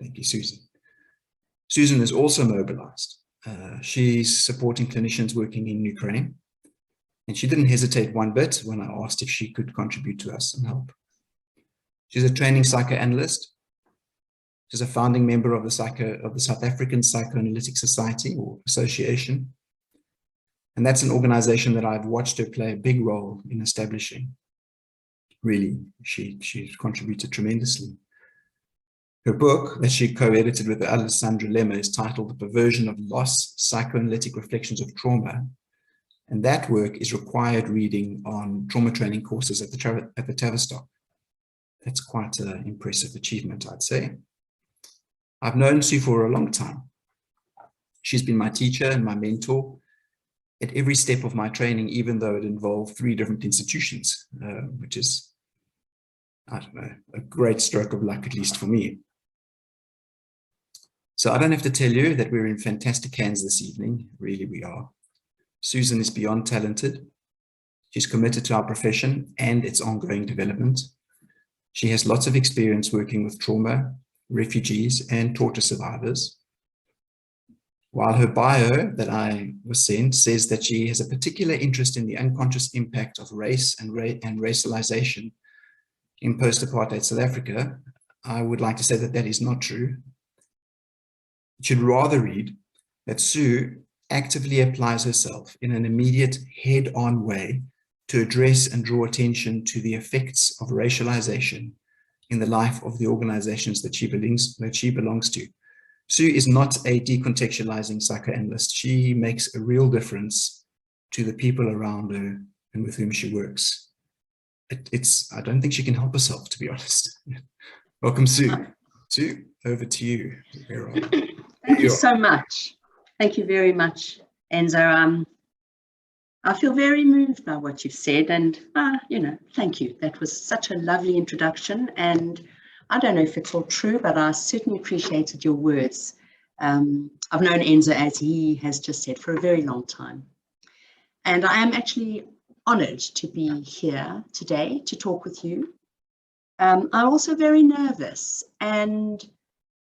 Thank you, Susan. Susan is also mobilized. She's supporting clinicians working in Ukraine, and she didn't hesitate one bit when I asked if she could contribute to us and help. She's a training psychoanalyst. She's a founding member of the South African Psychoanalytic Society or Association. And that's an organization that I've watched her play a big role in establishing. Really, she's contributed tremendously. Her book that she co-edited with Alessandra Lemma is titled The Perversion of Loss, Psychoanalytic Reflections of Trauma. And that work is required reading on trauma training courses at the Tavistock. That's quite an impressive achievement, I'd say. I've known Sue for a long time. She's been my teacher and my mentor at every step of my training, even though it involved 3 different institutions, which is, I don't know, a great stroke of luck, at least for me. So I don't have to tell you that we're in fantastic hands this evening. Really, we are. Susan is beyond talented. She's committed to our profession and its ongoing development. She has lots of experience working with trauma, refugees, and torture survivors. While her bio that I was sent says that she has a particular interest in the unconscious impact of race and racialization in post-apartheid South Africa, I would like to say that that is not true. It should rather read that Sue actively applies herself in an immediate head-on way to address and draw attention to the effects of racialization in the life of the organizations that she belongs to. Sue is not a decontextualizing psychoanalyst. She makes a real difference to the people around her and with whom she works. I don't think she can help herself, to be honest. Welcome, Sue. Sue, over to you. Thank you so much. Thank you very much, Enzo. I feel very moved by what you've said, and thank you. That was such a lovely introduction, and I don't know if it's all true, but I certainly appreciated your words. I've known Enzo, as he has just said, for a very long time, and I am actually honoured to be here today to talk with you. I'm also very nervous, and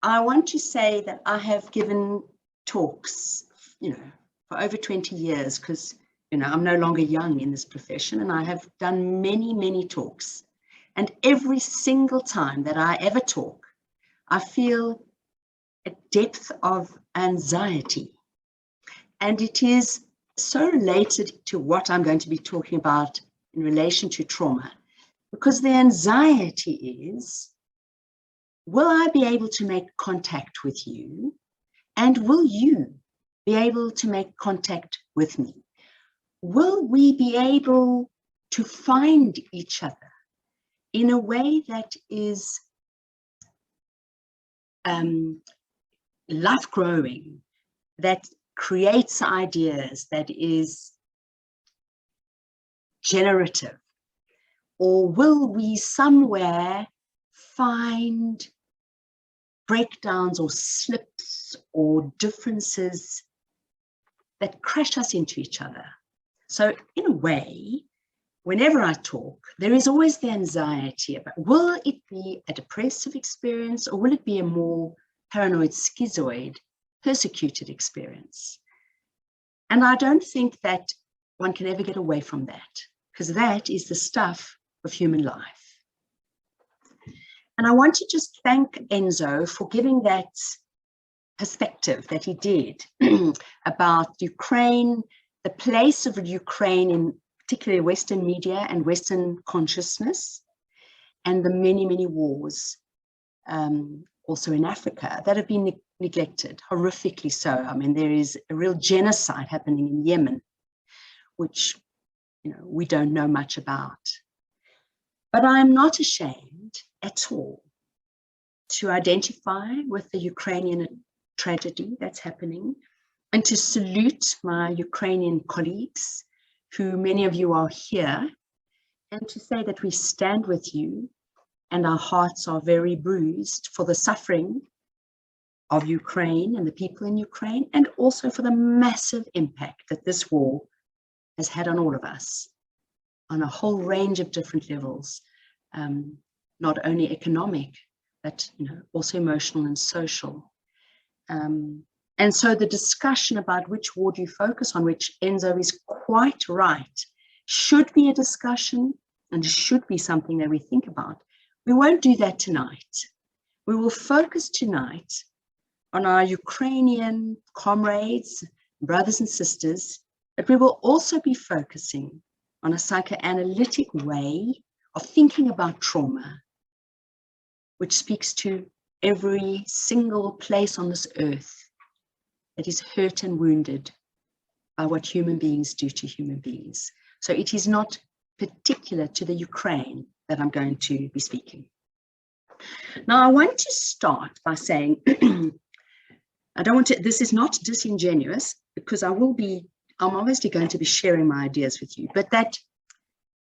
I want to say that I have given talks, for over 20 years, because I'm no longer young in this profession, and I have done many, many talks. And every single time that I ever talk, I feel a depth of anxiety. And it is so related to what I'm going to be talking about in relation to trauma, because the anxiety is, will I be able to make contact with you? And will you be able to make contact with me? Will we be able to find each other in a way that is life-growing, that creates ideas, that is generative? Or will we somewhere find breakdowns or slips or differences that crash us into each other? So in a way, whenever I talk, there is always the anxiety about, will it be a depressive experience, or will it be a more paranoid, schizoid, persecuted experience? And I don't think that one can ever get away from that, because that is the stuff of human life. And I want to just thank Enzo for giving that perspective that he did about Ukraine, the place of Ukraine in particularly Western media and Western consciousness, and the many, many wars also in Africa that have been neglected, horrifically so. I mean, there is a real genocide happening in Yemen, which we don't know much about. But I'm not ashamed at all to identify with the Ukrainian tragedy that's happening, and to salute my Ukrainian colleagues, who many of you are here, and to say that we stand with you, and our hearts are very bruised for the suffering of Ukraine and the people in Ukraine, and also for the massive impact that this war has had on all of us, on a whole range of different levels, not only economic, but also emotional and social. And so the discussion about which ward you focus on, which Enzo is quite right, should be a discussion and should be something that we think about. We won't do that tonight. We will focus tonight on our Ukrainian comrades, brothers and sisters, but we will also be focusing on a psychoanalytic way of thinking about trauma, which speaks to every single place on this earth that is hurt and wounded by what human beings do to human beings. So it is not particular to the Ukraine that I'm going to be speaking. Now, I want to start by saying, this is not disingenuous, because I'm obviously going to be sharing my ideas with you, but that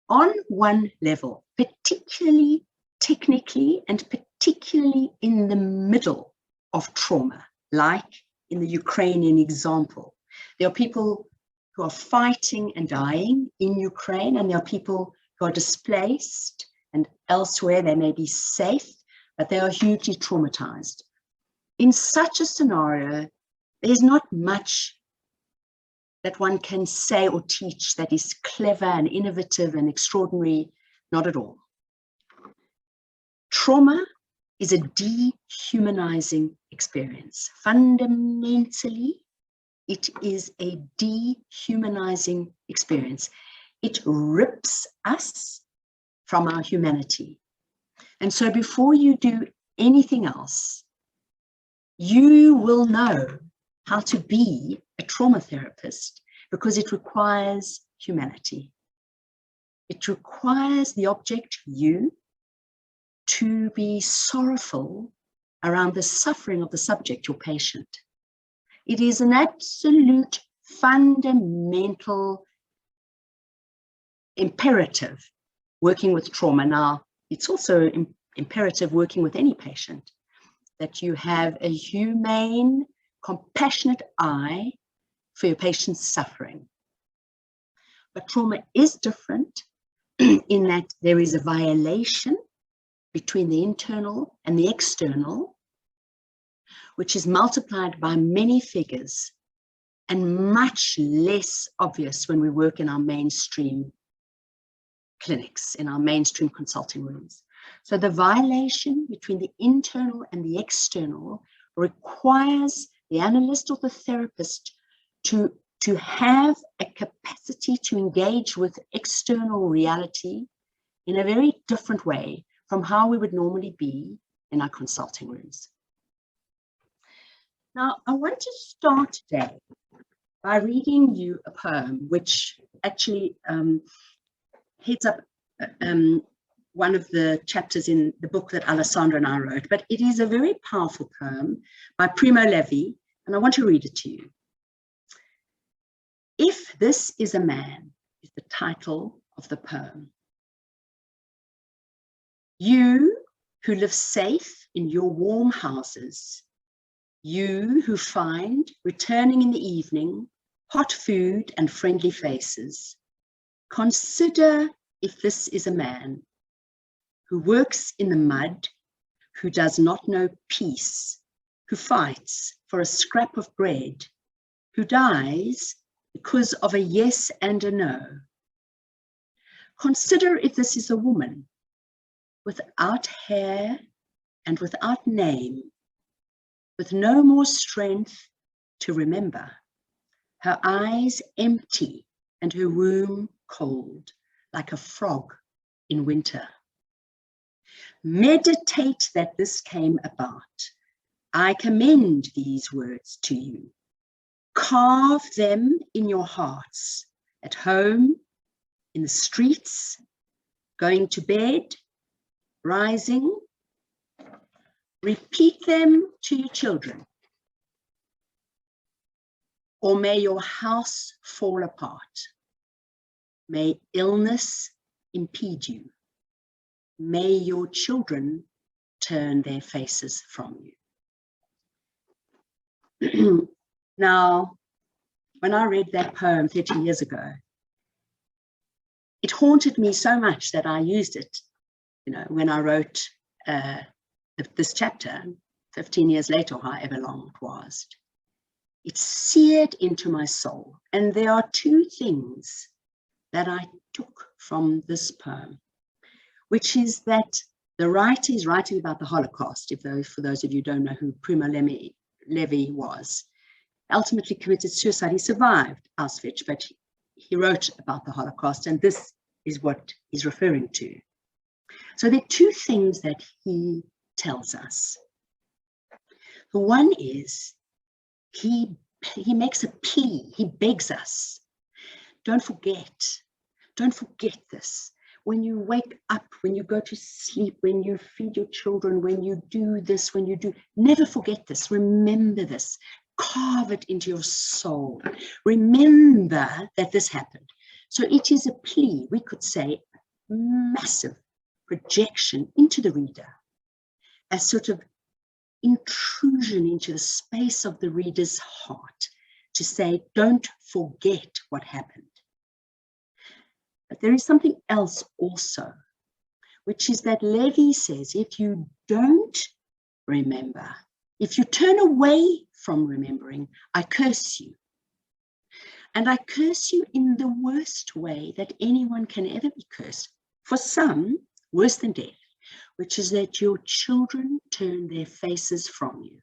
on one level, particularly technically and particularly in the middle of trauma, like in the Ukrainian example, there are people who are fighting and dying in Ukraine, and there are people who are displaced and elsewhere. They may be safe, but they are hugely traumatized. In such a scenario, there's not much that one can say or teach that is clever and innovative and extraordinary, not at all. Trauma is a dehumanizing experience. Fundamentally, it is a dehumanizing experience. It rips us from our humanity. And so before you do anything else, you will know how to be a trauma therapist, because it requires humanity. It requires the object, you, to be sorrowful around the suffering of the subject, your patient. It is an absolute fundamental imperative working with trauma. Now, it's also imperative working with any patient, that you have a humane, compassionate eye for your patient's suffering. But trauma is different in that there is a violation between the internal and the external, which is multiplied by many figures and much less obvious when we work in our mainstream clinics, in our mainstream consulting rooms. So the violation between the internal and the external requires the analyst or the therapist to have a capacity to engage with external reality in a very different way from how we would normally be in our consulting rooms. Now, I want to start today by reading you a poem which actually heads up one of the chapters in the book that Alessandra and I wrote, but it is a very powerful poem by Primo Levy, and I want to read it to you. If This Is a Man is the title of the poem. You who live safe in your warm houses, you who find, returning in the evening, hot food and friendly faces, consider if this is a man who works in the mud, who does not know peace, who fights for a scrap of bread, who dies because of a yes and a no. Consider if this is a woman without hair and without name, with no more strength to remember, her eyes empty and her womb cold, like a frog in winter. Meditate that this came about. I commend these words to you. Carve them in your hearts, at home, in the streets, going to bed, rising. Repeat them to your children. Or may your house fall apart. May illness impede you. May your children turn their faces from you. Now, when I read that poem 30 years ago, it haunted me so much that I used it, when I wrote this chapter, 15 years later, or however long it was, it's seared into my soul. And there are two things that I took from this poem, which is that the writer is writing about the Holocaust. For those of you who don't know who Primo Levy was, ultimately committed suicide. He survived Auschwitz, but he wrote about the Holocaust, and this is what he's referring to. So there are two things that he tells us. The one is he makes a plea, he begs us, don't forget this. When you wake up, when you go to sleep, when you feed your children, when you do this, never forget this, remember this, carve it into your soul. Remember that this happened. So it is a plea, we could say, massive projection into the reader, a sort of intrusion into the space of the reader's heart to say, don't forget what happened. But there is something else also, which is that Levy says, if you don't remember, if you turn away from remembering, I curse you. And I curse you in the worst way that anyone can ever be cursed. For some, worse than death, which is that your children turn their faces from you,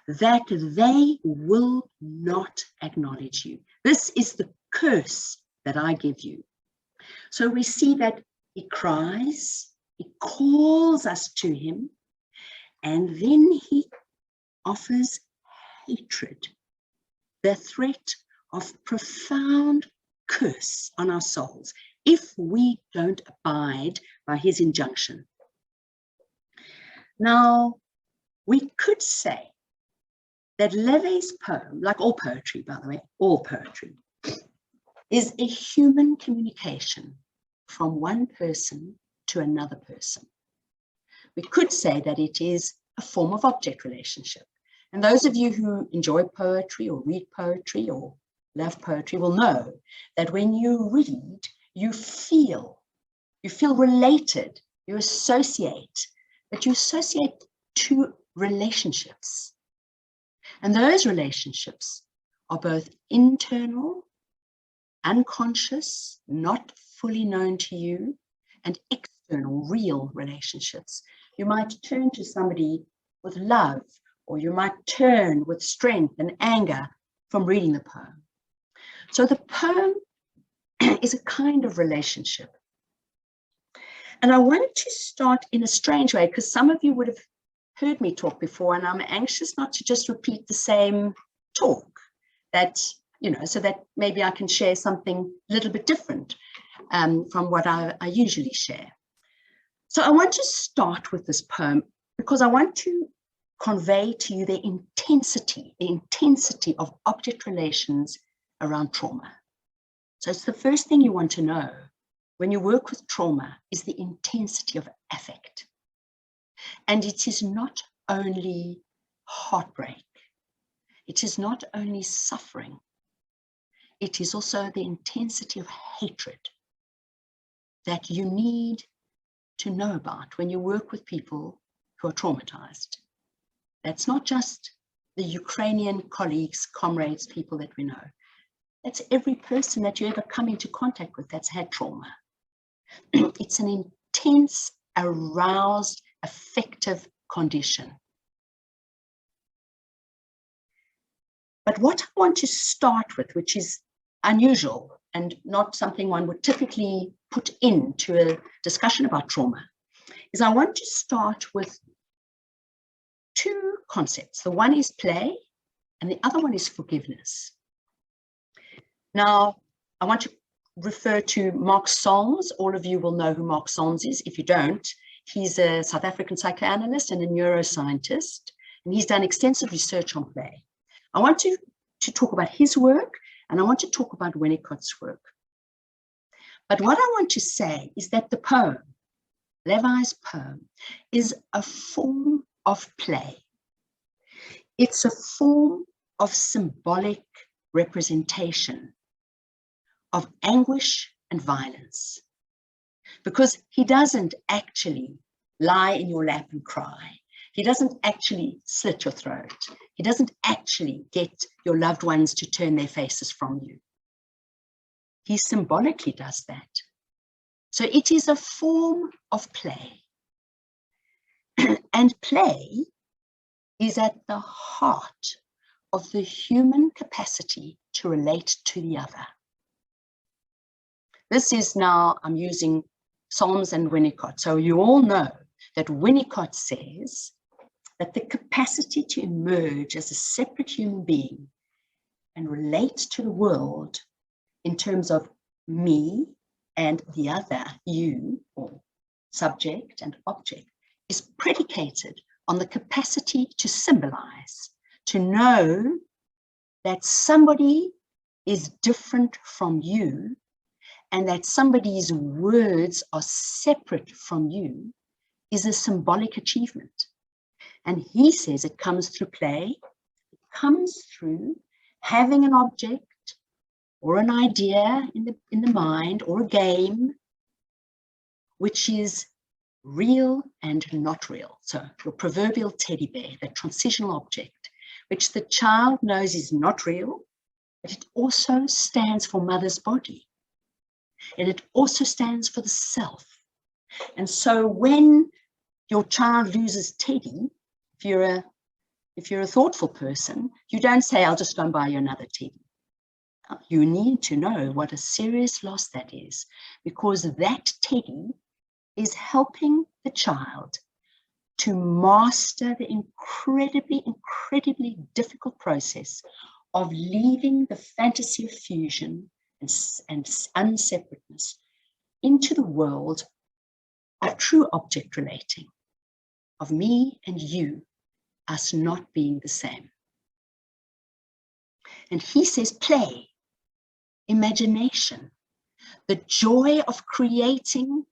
that they will not acknowledge you. This is the curse that I give you. So we see that he cries, he calls us to him, and then he offers hatred, the threat of profound curse on our souls if we don't abide by his injunction. Now, we could say that Levy's poem, like all poetry, by the way, all poetry, is a human communication from one person to another person. We could say that it is a form of object relationship. And those of you who enjoy poetry or read poetry or love poetry will know that when you read, you feel related, you associate, but you associate to relationships. And those relationships are both internal, unconscious, not fully known to you, and external, real relationships. You might turn to somebody with love, or you might turn with strength and anger from reading the poem. So the poem is a kind of relationship. And I wanted to start in a strange way, because some of you would have heard me talk before, and I'm anxious not to just repeat the same talk, that, you know, so that maybe I can share something a little bit different from what I usually share. So I want to start with this poem because I want to convey to you the intensity of object relations around trauma. So it's the first thing you want to know when you work with trauma is the intensity of affect. And it is not only heartbreak, it is not only suffering, it is also the intensity of hatred that you need to know about when you work with people who are traumatized. That's not just the Ukrainian colleagues, comrades, people that we know. That's every person that you ever come into contact with that's had trauma. It's an intense, aroused, affective condition. But what I want to start with, which is unusual and not something one would typically put into a discussion about trauma, is I want to start with two concepts. The one is play and the other one is forgiveness. Now, I want to refer to Mark Solms. All of you will know who Mark Solms is. If you don't, he's a South African psychoanalyst and a neuroscientist, and he's done extensive research on play. I want to talk about his work, and I want to talk about Winnicott's work. But what I want to say is that the poem, Levy's poem, is a form of play. It's a form of symbolic representation of anguish and violence, because he doesn't actually lie in your lap and cry. He doesn't actually slit your throat. He doesn't actually get your loved ones to turn their faces from you. He symbolically does that. So it is a form of play. And play is at the heart of the human capacity to relate to the other. This is now, I'm using Psalms and Winnicott. So you all know that Winnicott says that the capacity to emerge as a separate human being and relate to the world in terms of me and the other, you, or subject and object, is predicated on the capacity to symbolize, to know that somebody is different from you and that somebody's words are separate from you is a symbolic achievement. And he says it comes through play, it comes through having an object or an idea in the mind or a game which is real and not real. So your proverbial teddy bear, that transitional object, which the child knows is not real, but it also stands for mother's body. And it also stands for the self. And so when your child loses Teddy, if you're a thoughtful person, you don't say, I'll just go and buy you another Teddy. You need to know what a serious loss that is, because that Teddy is helping the child to master the incredibly, incredibly difficult process of leaving the fantasy of fusion and unseparateness into the world of true object relating, of me and you, us not being the same. And he says play, imagination, the joy of creating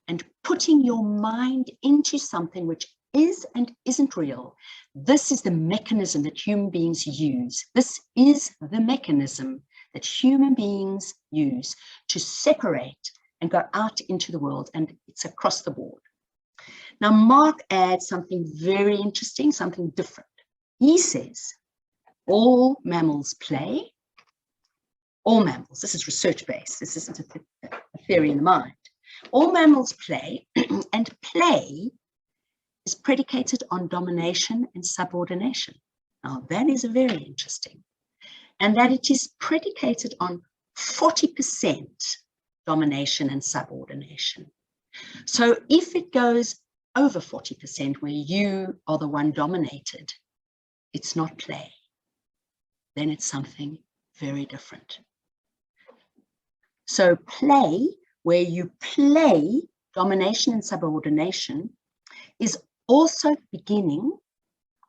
and putting your mind into something which is and isn't real. This is the mechanism that human beings use. This is the mechanism that human beings use to separate and go out into the world, and it's across the board. Now, Mark adds something very interesting, something different. He says, all mammals play. All mammals, this is research-based, this isn't a theory in the mind. All mammals play, and play is predicated on domination and subordination. Now, that is very interesting. And that it is predicated on 40% domination and subordination. So if it goes over 40% where you are the one dominated, it's not play. Then it's something very different. So play, where you play domination and subordination, is also the beginning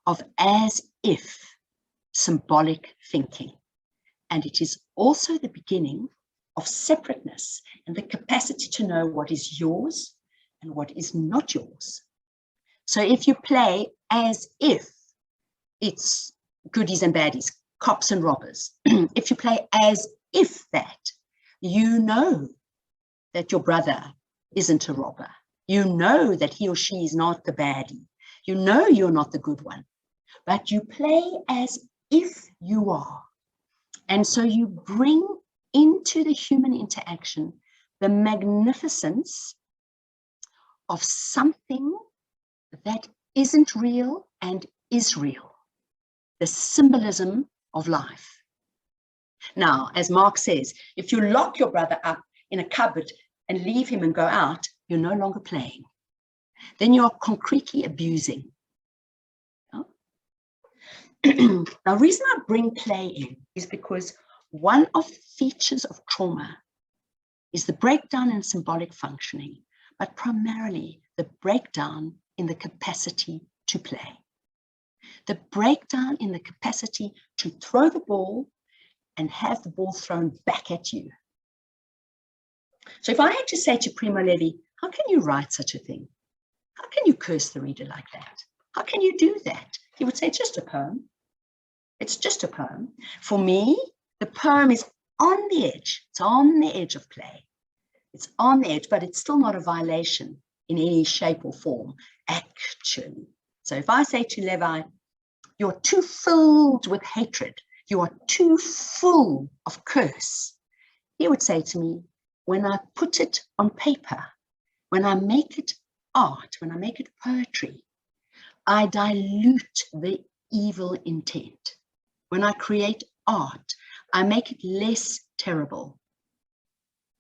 of as if symbolic thinking. And it is also the beginning of separateness and the capacity to know what is yours and what is not yours. So if you play as if it's goodies and baddies, cops and robbers, if you play as if that, you know that your brother isn't a robber. You know that he or she is not the baddie. You know you're not the good one, but you play as if you are. And so you bring into the human interaction the magnificence of something that isn't real and is real, the symbolism of life. Now, as Mark says, if you lock your brother up in a cupboard and leave him and go out, you're no longer playing. Then you're concretely abusing. Now, the reason I bring play in is because one of the features of trauma is the breakdown in symbolic functioning, but primarily the breakdown in the capacity to play. The breakdown in the capacity to throw the ball and have the ball thrown back at you. So if I had to say to Primo Levi, how can you write such a thing? How can you curse the reader like that? How can you do that? He would say, it's just a poem. It's just a poem. For me, the poem is on the edge. It's on the edge of play. It's on the edge, but it's still not a violation in any shape or form, actually. So if I say to Levi, you're too filled with hatred, you are too full of curse, he would say to me, when I put it on paper, when I make it art, when I make it poetry, I dilute the evil intent. When I create art, I make it less terrible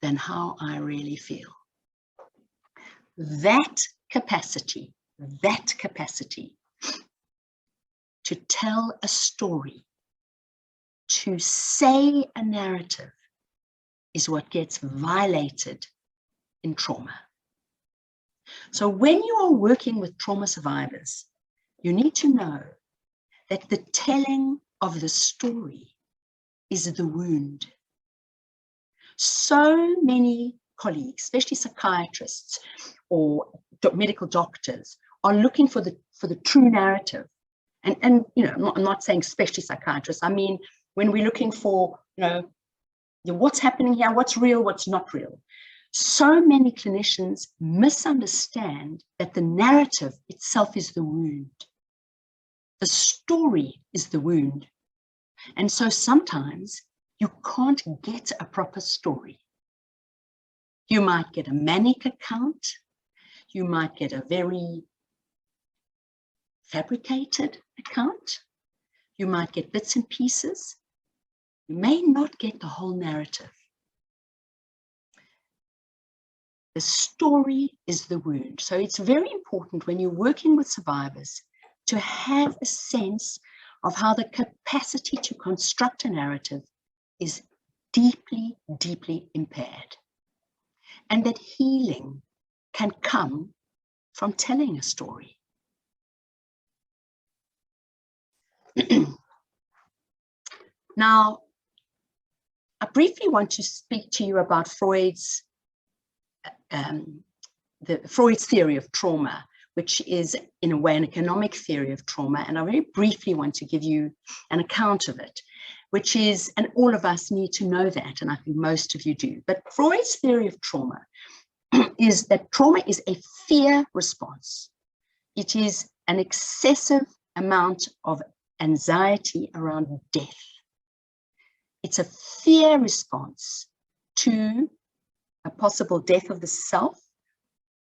than how I really feel. That capacity to tell a story, to say a narrative, is what gets violated in trauma. So when you are working with trauma survivors, you need to know that the telling of the story is the wound. So many colleagues, especially psychiatrists or medical doctors, are looking for the true narrative. And you know, I'm not saying especially psychiatrists. I mean, when we're looking for, you know, what's happening here, what's real, what's not real. So many clinicians misunderstand that the narrative itself is the wound. The story is the wound. And so sometimes you can't get a proper story. You might get a manic account. You might get a very fabricated account. You might get bits and pieces. You may not get the whole narrative. The story is the wound. So it's very important when you're working with survivors to have a sense of how the capacity to construct a narrative is deeply, deeply impaired. And that healing can come from telling a story. Now, I briefly want to speak to you about Freud's theory of trauma, which is in a way an economic theory of trauma. And I very briefly want to give you an account of it, which is, and all of us need to know that, and I think most of you do. But Freud's theory of trauma is that trauma is a fear response. It is an excessive amount of anxiety around death. It's a fear response to a possible death of the self,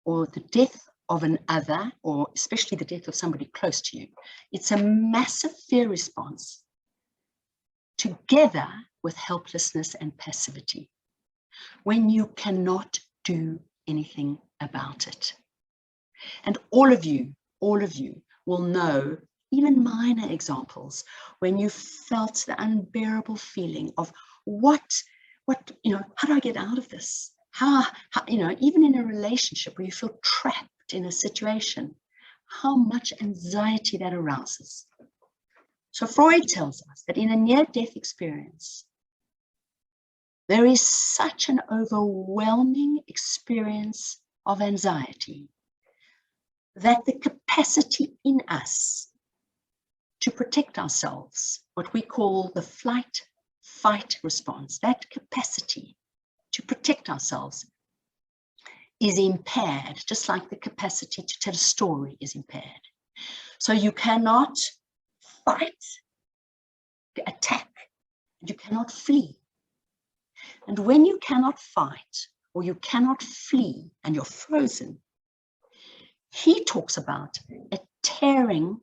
or the death of an other, or especially the death of somebody close to you. It's a massive fear response together with helplessness and passivity when you cannot do anything about it. And all of you will know even minor examples when you felt the unbearable feeling of what, you know, how do I get out of this? How, you know, even in a relationship where you feel trapped in a situation, how much anxiety that arouses. So Freud tells us that in a near-death experience, there is such an overwhelming experience of anxiety that the capacity in us to protect ourselves, what we call the flight-fight response, that capacity to protect ourselves is impaired, just like the capacity to tell a story is impaired. So you cannot fight, attack, and you cannot flee. And when you cannot fight or you cannot flee and you're frozen, he talks about a tearing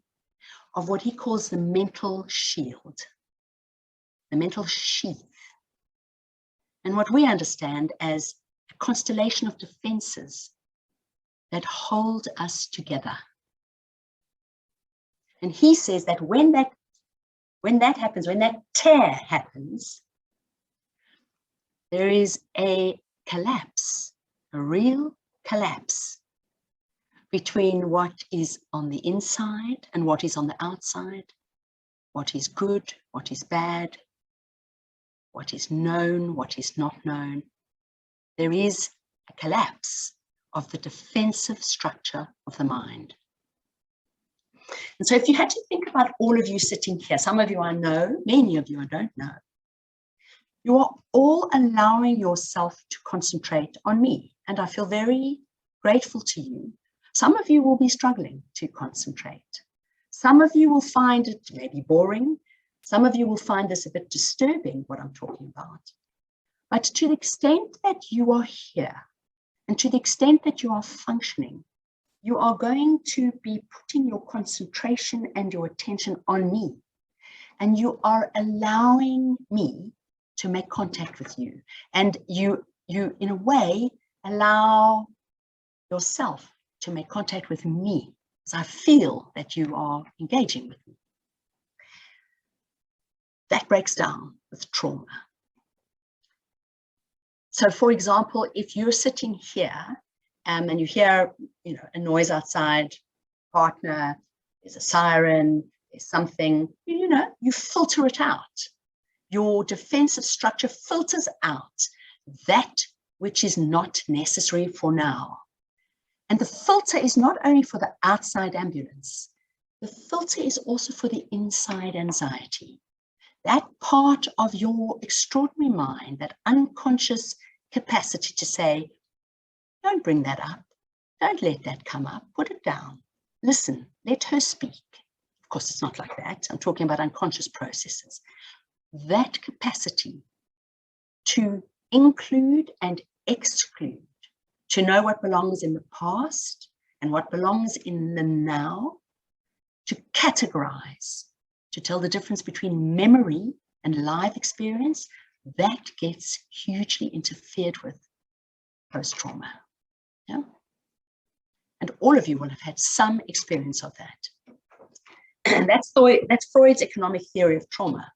of what he calls the mental shield, the mental sheath. And what we understand as a constellation of defenses that hold us together. And he says that when that happens, when that tear happens, there is a collapse, a real collapse between what is on the inside and what is on the outside, what is good, what is bad, what is known, what is not known. There is a collapse of the defensive structure of the mind. And so if you had to think about all of you sitting here, some of you I know, many of you I don't know, you are all allowing yourself to concentrate on me. And I feel very grateful to you. Some of you will be struggling to concentrate. Some of you will find it maybe boring. Some of you will find this a bit disturbing, what I'm talking about. But to the extent that you are here, and to the extent that you are functioning, you are going to be putting your concentration and your attention on me. And you are allowing me to make contact with you. And you in a way, allow yourself to make contact with me, as I feel that you are engaging with me. That breaks down with trauma. So, for example, if you're sitting here and you hear, a noise outside, partner, there's a siren, there's something, you filter it out. Your defensive structure filters out that which is not necessary for now. And the filter is not only for the outside ambulance, the filter is also for the inside anxiety. That part of your extraordinary mind, that unconscious capacity to say, don't bring that up, don't let that come up, put it down, listen, let her speak. Of course, it's not like that. I'm talking about unconscious processes. That capacity to include and exclude, to know what belongs in the past and what belongs in the now, to categorize, to tell the difference between memory and live experience, that gets hugely interfered with post-trauma. Yeah? And all of you will have had some experience of that. And that's Freud's economic theory of trauma.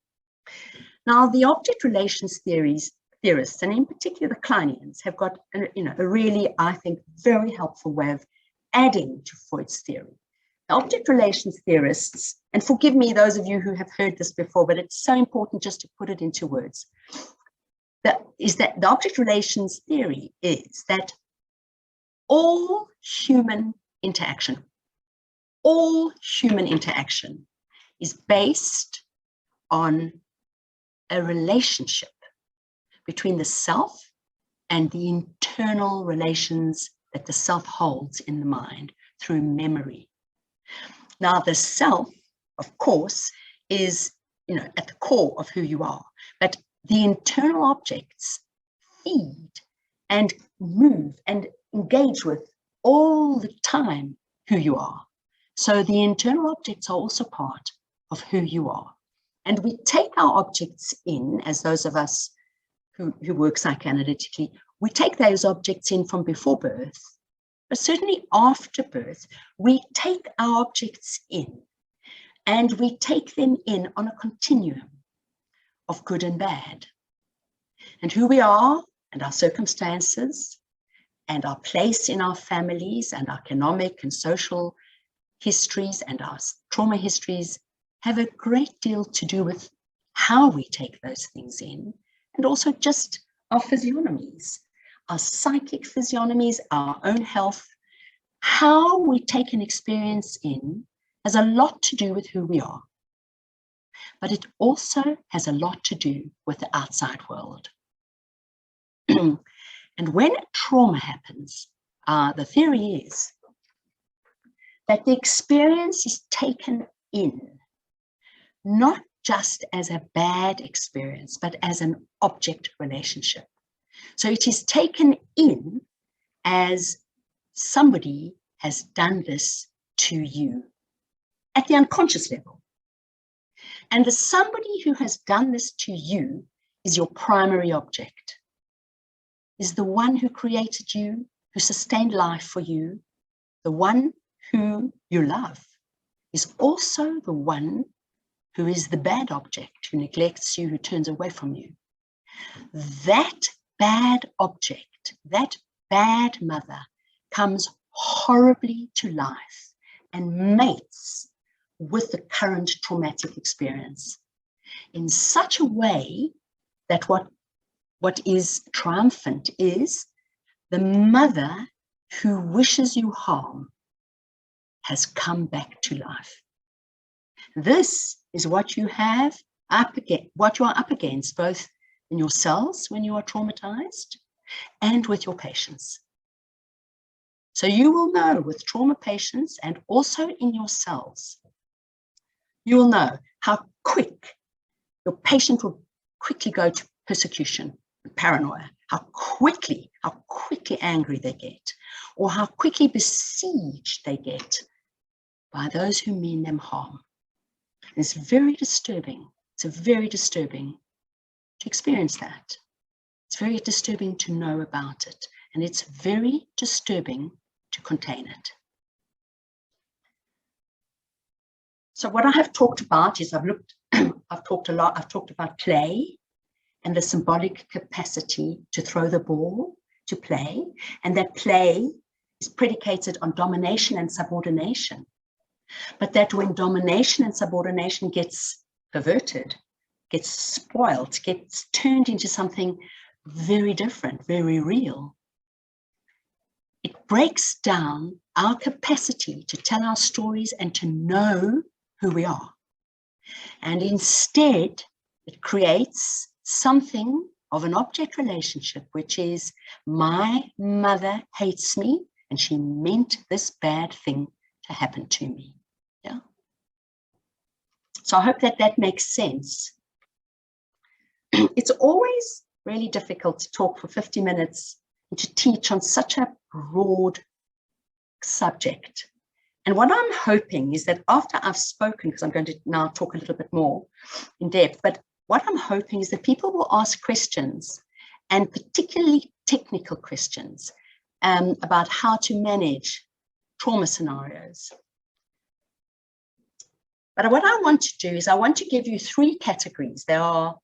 Now, the object relations theorists, and in particular the Kleinians, have got a really, I think, very helpful way of adding to Freud's theory. The object relations theorists, and forgive me those of you who have heard this before, but it's so important just to put it into words, that the object relations theory is that all human interaction is based on a relationship between the self and the internal relations that the self holds in the mind through memory. Now, the self, of course, is at the core of who you are, but the internal objects feed and move and engage with all the time who you are. So the internal objects are also part of who you are. And we take our objects in, as those of us who work psychoanalytically, we take those objects in from before birth, but certainly after birth, we take our objects in, and we take them in on a continuum of good and bad. And who we are, and our circumstances, and our place in our families, and our economic and social histories, and our trauma histories have a great deal to do with how we take those things in, and also just our physiognomies, our psychic physiognomies, our own health. How we take an experience in has a lot to do with who we are, but it also has a lot to do with the outside world. And when trauma happens, the theory is that the experience is taken in, not just as a bad experience, but as an object relationship. So it is taken in as somebody has done this to you at the unconscious level. And the somebody who has done this to you is your primary object, is the one who created you, who sustained life for you, the one who you love, is also the one who is the bad object, who neglects you, who turns away from you. That bad object, that bad mother, comes horribly to life and mates with the current traumatic experience in such a way that what is triumphant is the mother who wishes you harm has come back to life. This is what you have what you are up against, both in yourselves when you are traumatized and with your patients. So you will know with trauma patients and also in yourselves, you will know how quick your patient will quickly go to persecution and paranoia, how quickly angry they get, or how quickly besieged they get by those who mean them harm. And it's very disturbing. It's very disturbing to experience that. It's very disturbing to know about it. And it's very disturbing to contain it. So what I have talked about is I've talked about play and the symbolic capacity to throw the ball, to play, and that play is predicated on domination and subordination. But that when domination and subordination gets perverted, gets spoiled, gets turned into something very different, very real, it breaks down our capacity to tell our stories and to know who we are. And instead, it creates something of an object relationship, which is my mother hates me and she meant this bad thing to happen to me. Yeah. So I hope that that makes sense. It's always really difficult to talk for 50 minutes and to teach on such a broad subject. And what I'm hoping is that after I've spoken, because I'm going to now talk a little bit more in depth, but what I'm hoping is that people will ask questions, and particularly technical questions, about how to manage trauma scenarios. But what I want to do is I want to give you 3 categories. They are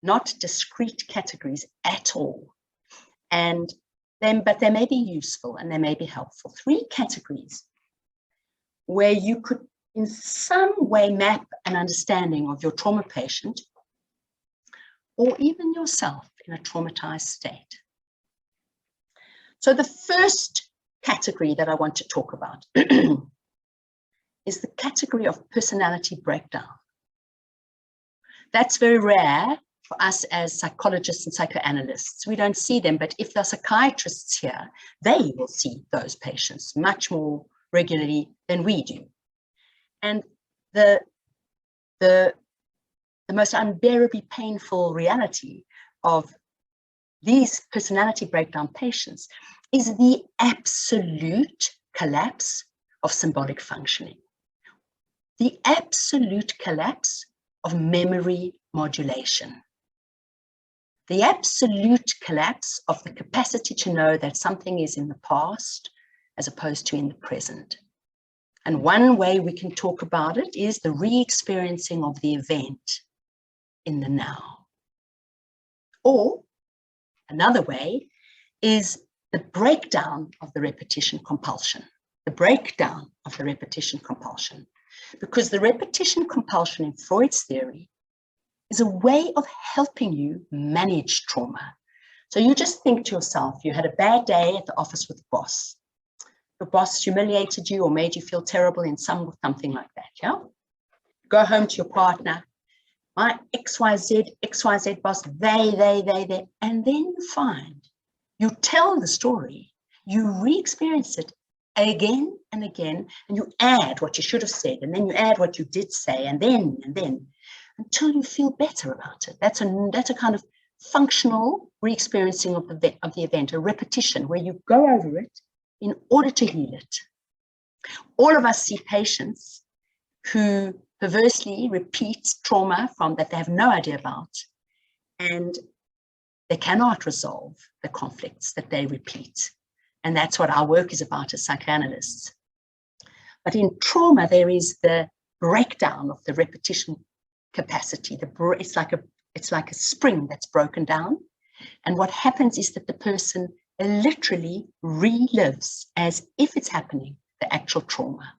not discrete categories at all. But they may be useful and they may be helpful. 3 categories where you could in some way map an understanding of your trauma patient or even yourself in a traumatized state. So the first category that I want to talk about is the category of personality breakdown. That's very rare for us as psychologists and psychoanalysts. We don't see them, but if there are psychiatrists here, they will see those patients much more regularly than we do. And the most unbearably painful reality of these personality breakdown patients is the absolute collapse of symbolic functioning, the absolute collapse of memory modulation, the absolute collapse of the capacity to know that something is in the past as opposed to in the present. And one way we can talk about it is the re-experiencing of the event in the now. Or another way is the breakdown of the repetition compulsion, the breakdown of the repetition compulsion. Because the repetition compulsion in Freud's theory is a way of helping you manage trauma. So you just think to yourself, you had a bad day at the office with the boss. Your boss humiliated you or made you feel terrible in something like that, yeah? Go home to your partner, my XYZ boss, they, and then you find, you tell the story, you re-experience it again and again, and you add what you should have said, and then you add what you did say, and then, until you feel better about it. That's a kind of functional re-experiencing of the event, a repetition where you go over it in order to heal it. All of us see patients who perversely repeat trauma from that they have no idea about, and they cannot resolve the conflicts that they repeat. And that's what our work is about as psychoanalysts. But in trauma, there is the breakdown of the repetition capacity. It's like a spring that's broken down. And what happens is that the person literally relives, as if it's happening, the actual trauma.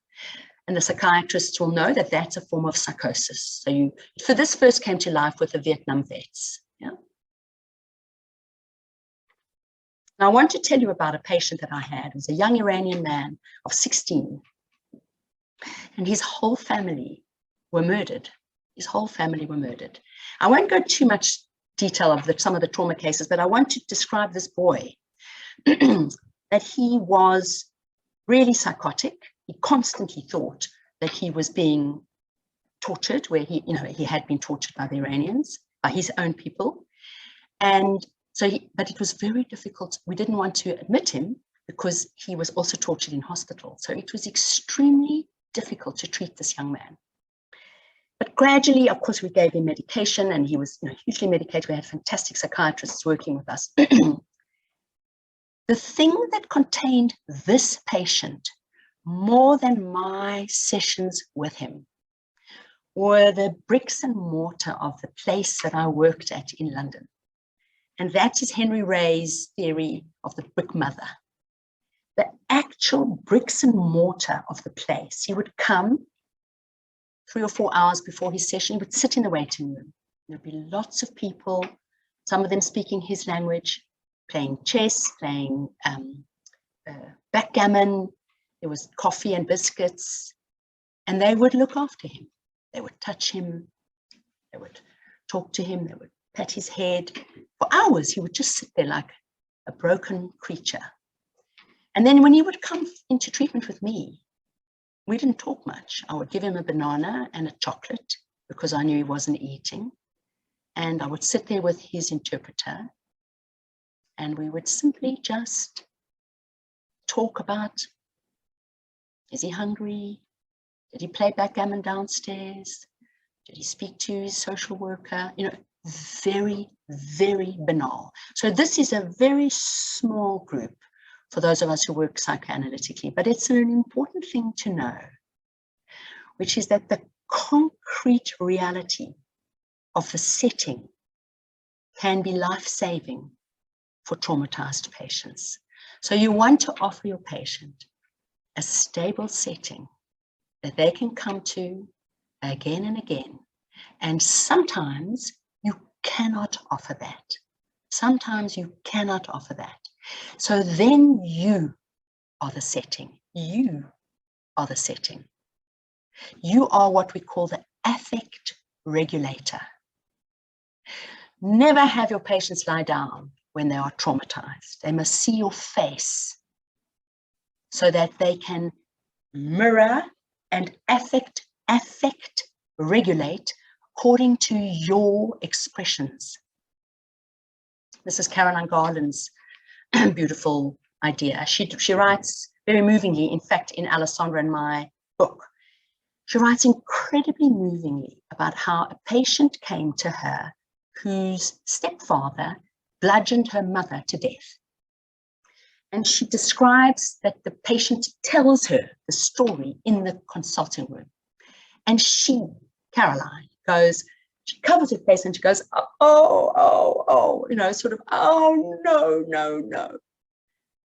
And the psychiatrists will know that that's a form of psychosis. So this first came to life with the Vietnam vets. Yeah. Now I want to tell you about a patient that I had. It was a young Iranian man of 16. And his whole family were murdered. His whole family were murdered. I won't go too much detail of some of the trauma cases, but I want to describe this boy. That he was really psychotic. He constantly thought that he was being tortured, where he had been tortured by the Iranians, by his own people. And so, but it was very difficult. We didn't want to admit him because he was also tortured in hospital. So it was extremely difficult to treat this young man. But gradually, of course, we gave him medication, and he was hugely medicated. We had fantastic psychiatrists working with us. The thing that contained this patient more than my sessions with him were the bricks and mortar of the place that I worked at in London. And that is Henry Ray's theory of the brick mother. The actual bricks and mortar of the place. He would come 3 or 4 hours before his session. He would sit in the waiting room. There'd be lots of people, some of them speaking his language, playing chess, playing backgammon. There was coffee and biscuits, and they would look after him. They would touch him, they would talk to him, they would pat his head. For hours, he would just sit there like a broken creature. And then when he would come into treatment with me, we didn't talk much. I would give him a banana and a chocolate because I knew he wasn't eating. And I would sit there with his interpreter, and we would simply just talk about, is he hungry? Did he play backgammon downstairs? Did he speak to his social worker? Very, very banal. So this is a very small group for those of us who work psychoanalytically, but it's an important thing to know, which is that the concrete reality of the setting can be life-saving for traumatized patients. So you want to offer your patient a stable setting that they can come to again and again. And sometimes you cannot offer that. Sometimes you cannot offer that. So then you are the setting. You are the setting. You are what we call the affect regulator. Never have your patients lie down when they are traumatized. They must see your face so that they can mirror and affect regulate according to your expressions. This is Caroline Garland's beautiful idea. She writes very movingly, in fact, in Alessandra and my book, she writes incredibly movingly about how a patient came to her whose stepfather bludgeoned her mother to death. And she describes that the patient tells her the story in the consulting room. And she, Caroline, she covers her face and she goes, oh, sort of, oh, no.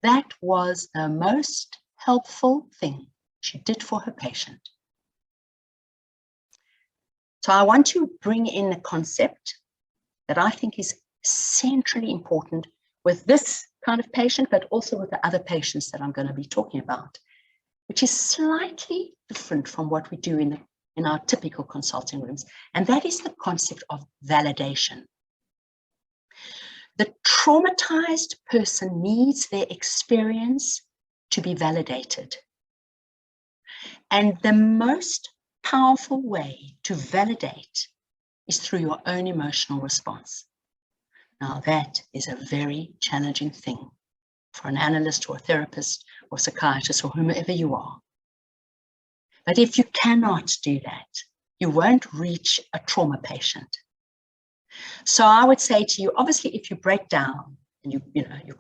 That was the most helpful thing she did for her patient. So I want to bring in a concept that I think is centrally important with this kind of patient, but also with the other patients that I'm going to be talking about, which is slightly different from what we do in our typical consulting rooms. And that is the concept of validation. The traumatized person needs their experience to be validated. And the most powerful way to validate is through your own emotional response. Now, that is a very challenging thing for an analyst or a therapist or psychiatrist or whomever you are. But if you cannot do that, you won't reach a trauma patient. So I would say to you, obviously, if you break down and you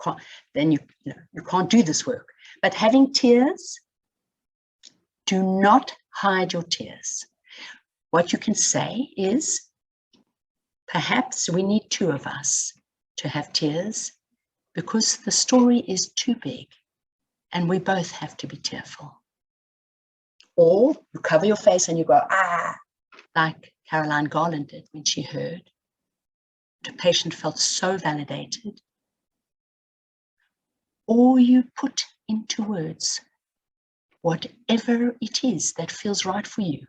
can't, then you can't do this work. But having tears, do not hide your tears. What you can say is, perhaps we need 2 of us to have tears because the story is too big and we both have to be tearful. Or you cover your face and you go, like Caroline Garland did when she heard. The patient felt so validated. Or you put into words whatever it is that feels right for you.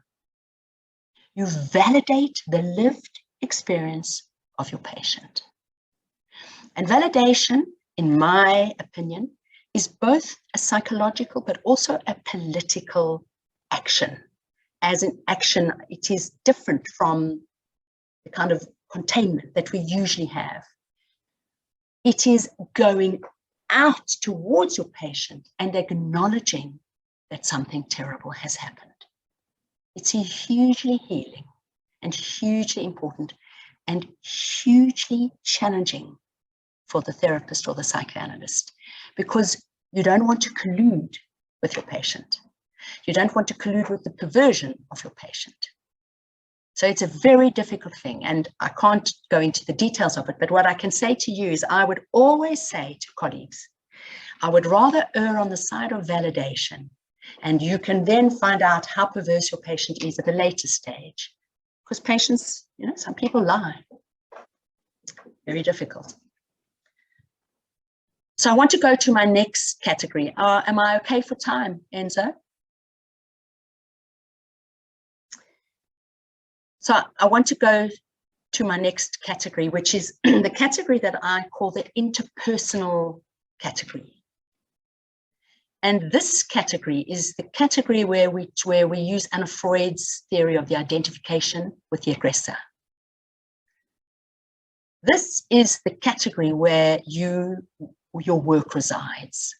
You validate the lived experience of your patient. And validation, in my opinion, is both a psychological but also a political action. As an action, it is different from the kind of containment that we usually have. It is going out towards your patient and acknowledging that something terrible has happened. It's hugely healing and hugely important and hugely challenging for the therapist or the psychoanalyst, because you don't want to collude with your patient. You don't want to collude with the perversion of your patient. So it's a very difficult thing, and I can't go into the details of it, but what I can say to you is I would always say to colleagues, I would rather err on the side of validation, and you can then find out how perverse your patient is at a later stage, because patients, you know, some people lie. Very difficult. So I want to go to my next category. Am I okay for time, Enzo? So I want to go to my next category, which is the category that I call the interpersonal category. And this category is the category where we use Anna Freud's theory of the identification with the aggressor. This is the category where your work resides.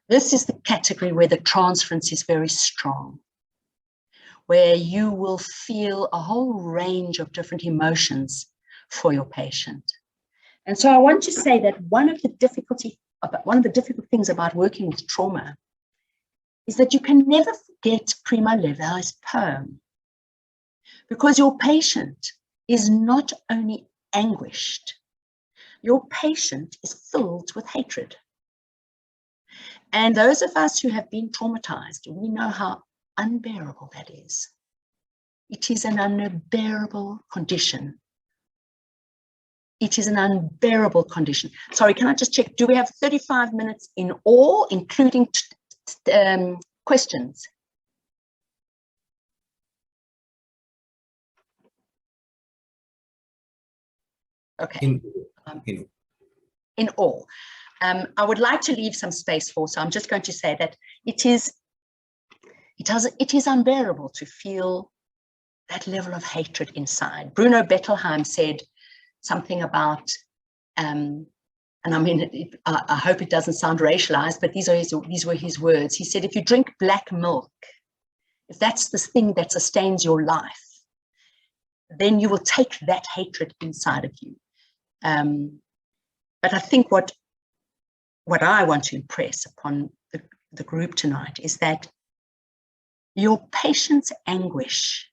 This is the category where the transference is very strong, where you will feel a whole range of different emotions for your patient. And so I want to say that one of the difficult things about working with trauma is that you can never forget Primo Levi's poem, because your patient is not only anguished, your patient is filled with hatred. And those of us who have been traumatized, we know how unbearable that is. It is an unbearable condition. It is an unbearable condition. Sorry, can I just check? Do we have 35 minutes in all, including questions? Okay. In all. I would like to leave some space for, so I'm just going to say that it is unbearable to feel that level of hatred inside. Bruno Bettelheim said something about, and I mean, I hope it doesn't sound racialized, but these were his words. He said, if you drink black milk, if that's the thing that sustains your life, then you will take that hatred inside of you. But I think what I want to impress upon the group tonight is that your patient's anguish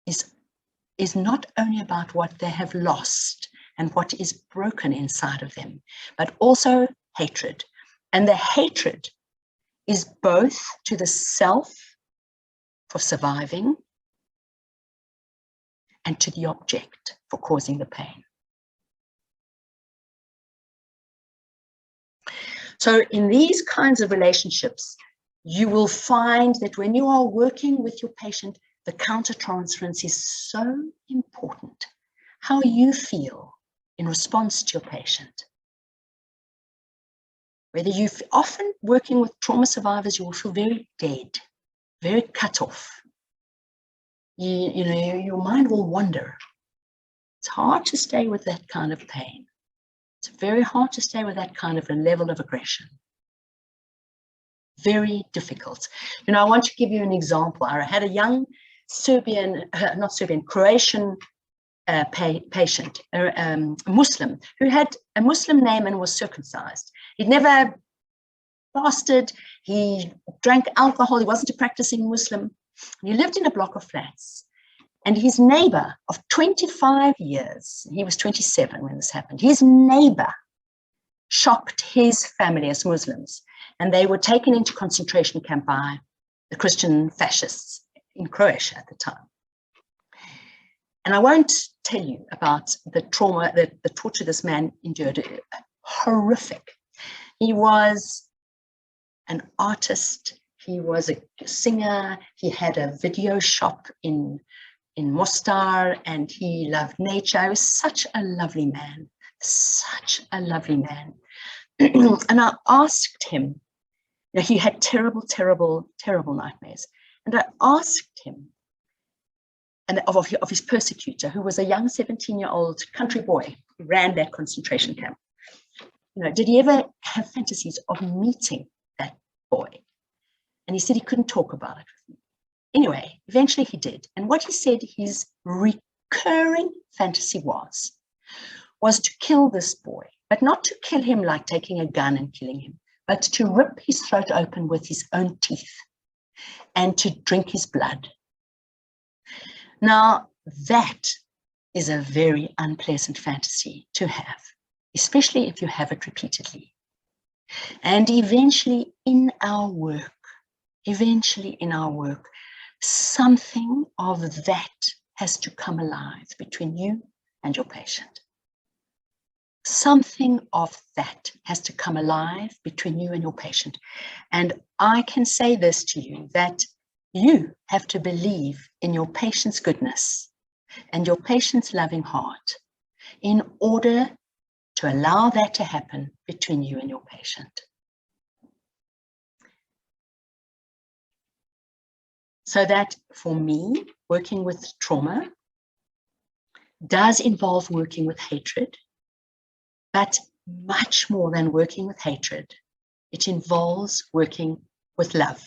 is not only about what they have lost and what is broken inside of them, but also hatred. And the hatred is both to the self for surviving and to the object for causing the pain. So in these kinds of relationships, you will find that when you are working with your patient, the countertransference is so important. How you feel in response to your patient. Whether you're often working with trauma survivors, you will feel very dead, very cut off. You know, your mind will wander. It's hard to stay with that kind of pain. It's very hard to stay with that kind of a level of aggression. Very difficult. You know, I want to give you an example. I had a young Croatian patient, a Muslim, who had a Muslim name and was circumcised. He'd never fasted, he drank alcohol, he wasn't a practicing Muslim. He lived in a block of flats. And his neighbor of 25 years, he was 27 when this happened, his neighbor shocked his family as Muslims. And they were taken into concentration camp by the Christian fascists in Croatia at the time. And I won't tell you about the trauma, the torture this man endured. Horrific. He was an artist. He was a singer. He had a video shop in Mostar, and he loved nature. He was such a lovely man, such a lovely man. And I asked him, he had terrible, terrible, terrible nightmares. And I asked him, and of his persecutor, who was a young 17-year-old country boy who ran that concentration camp. Did he ever have fantasies of meeting that boy? And he said he couldn't talk about it with me. Anyway, eventually he did. And what he said his recurring fantasy was to kill this boy, but not to kill him like taking a gun and killing him, but to rip his throat open with his own teeth and to drink his blood. Now, that is a very unpleasant fantasy to have, especially if you have it repeatedly. And eventually in our work, something of that has to come alive between you and your patient. Something of that has to come alive between you and your patient. And I can say this to you, that you have to believe in your patient's goodness and your patient's loving heart in order to allow that to happen between you and your patient. So that for me, working with trauma does involve working with hatred, but much more than working with hatred, it involves working with love.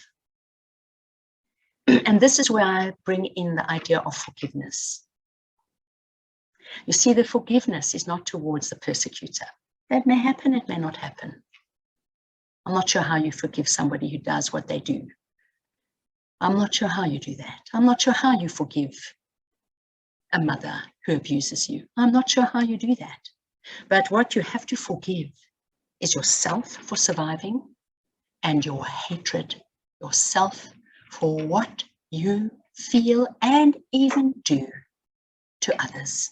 And this is where I bring in the idea of forgiveness. You see, the forgiveness is not towards the persecutor. That may happen, it may not happen. I'm not sure how you forgive somebody who does what they do. I'm not sure how you do that. I'm not sure how you forgive a mother who abuses you. I'm not sure how you do that. But what you have to forgive is yourself for surviving and your hatred, yourself for what you feel and even do to others.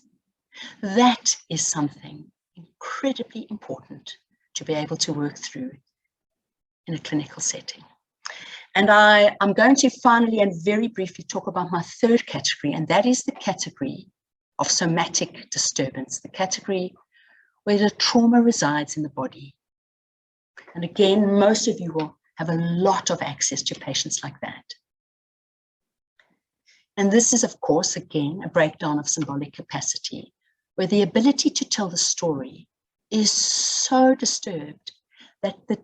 That is something incredibly important to be able to work through in a clinical setting. And I'm going to finally and very briefly talk about my third category, and that is the category of somatic disturbance, the category where the trauma resides in the body. And again, most of you will have a lot of access to patients like that. And this is, of course, again, a breakdown of symbolic capacity, where the ability to tell the story is so disturbed that the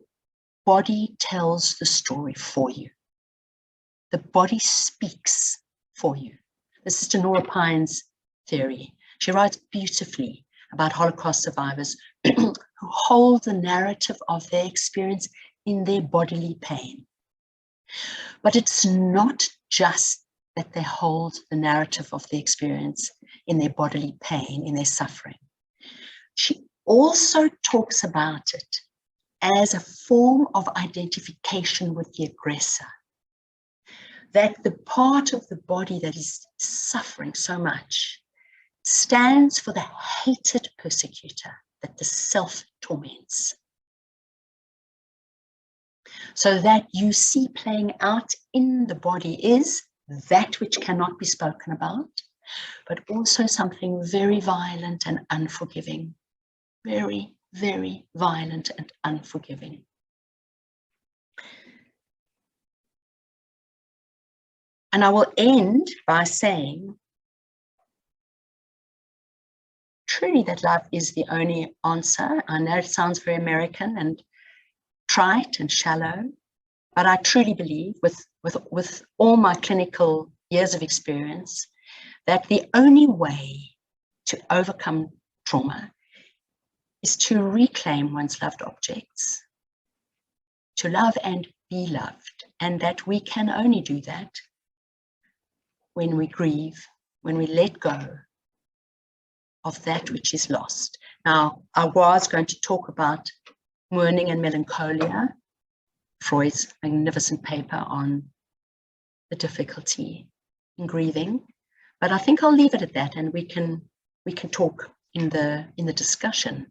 body tells the story for you. The body speaks for you. This is Nora Pine's theory. She writes beautifully about Holocaust survivors who hold the narrative of their experience in their bodily pain. But it's not just that they hold the narrative of the experience in their bodily pain, in their suffering. She also talks about it as a form of identification with the aggressor. That the part of the body that is suffering so much stands for the hated persecutor that the self torments. So that you see playing out in the body is that which cannot be spoken about, but also something very violent and unforgiving. Very, very violent and unforgiving. And I will end by saying, truly that love is the only answer. I know it sounds very American and trite and shallow, but I truly believe with all my clinical years of experience that the only way to overcome trauma is to reclaim one's loved objects, to love and be loved, and that we can only do that when we grieve, when we let go of that which is lost. Now, I was going to talk about mourning and melancholia, Freud's magnificent paper on the difficulty in grieving, but I think I'll leave it at that, and we can talk in the discussion.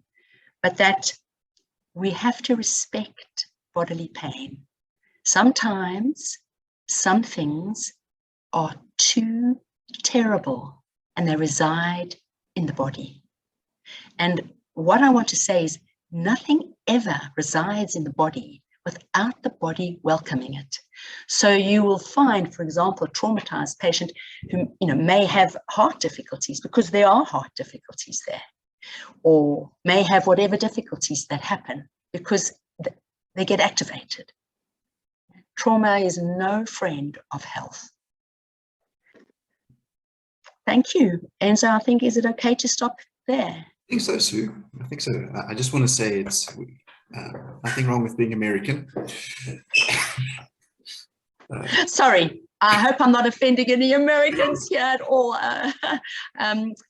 But that we have to respect bodily pain. Sometimes some things are too terrible and they reside in the body. And what I want to say is nothing ever resides in the body without the body welcoming it. So you will find, for example, a traumatized patient who may have heart difficulties because there are heart difficulties there, or may have whatever difficulties that happen because they get activated. Trauma is no friend of health. Thank you. Enzo, I think, is it okay to stop there? I think so, Sue. I think so. I just want to say it's nothing wrong with being American. Sorry, I hope I'm not offending any Americans here at all.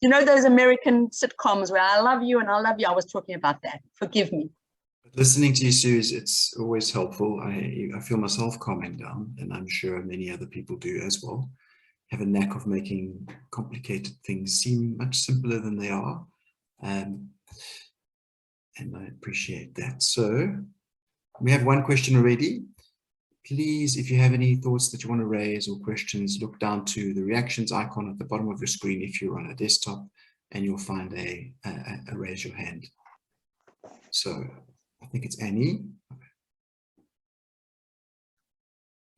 You know those American sitcoms where I love you and I love you? I was talking about that. Forgive me. Listening to you, Sue, it's always helpful. I feel myself calming down, and I'm sure many other people do as well. Have a knack of making complicated things seem much simpler than they are. And I appreciate that. So we have one question already. Please, if you have any thoughts that you want to raise or questions, look down to the reactions icon at the bottom of your screen if you're on a desktop, and you'll find a raise your hand. So I think it's Annie.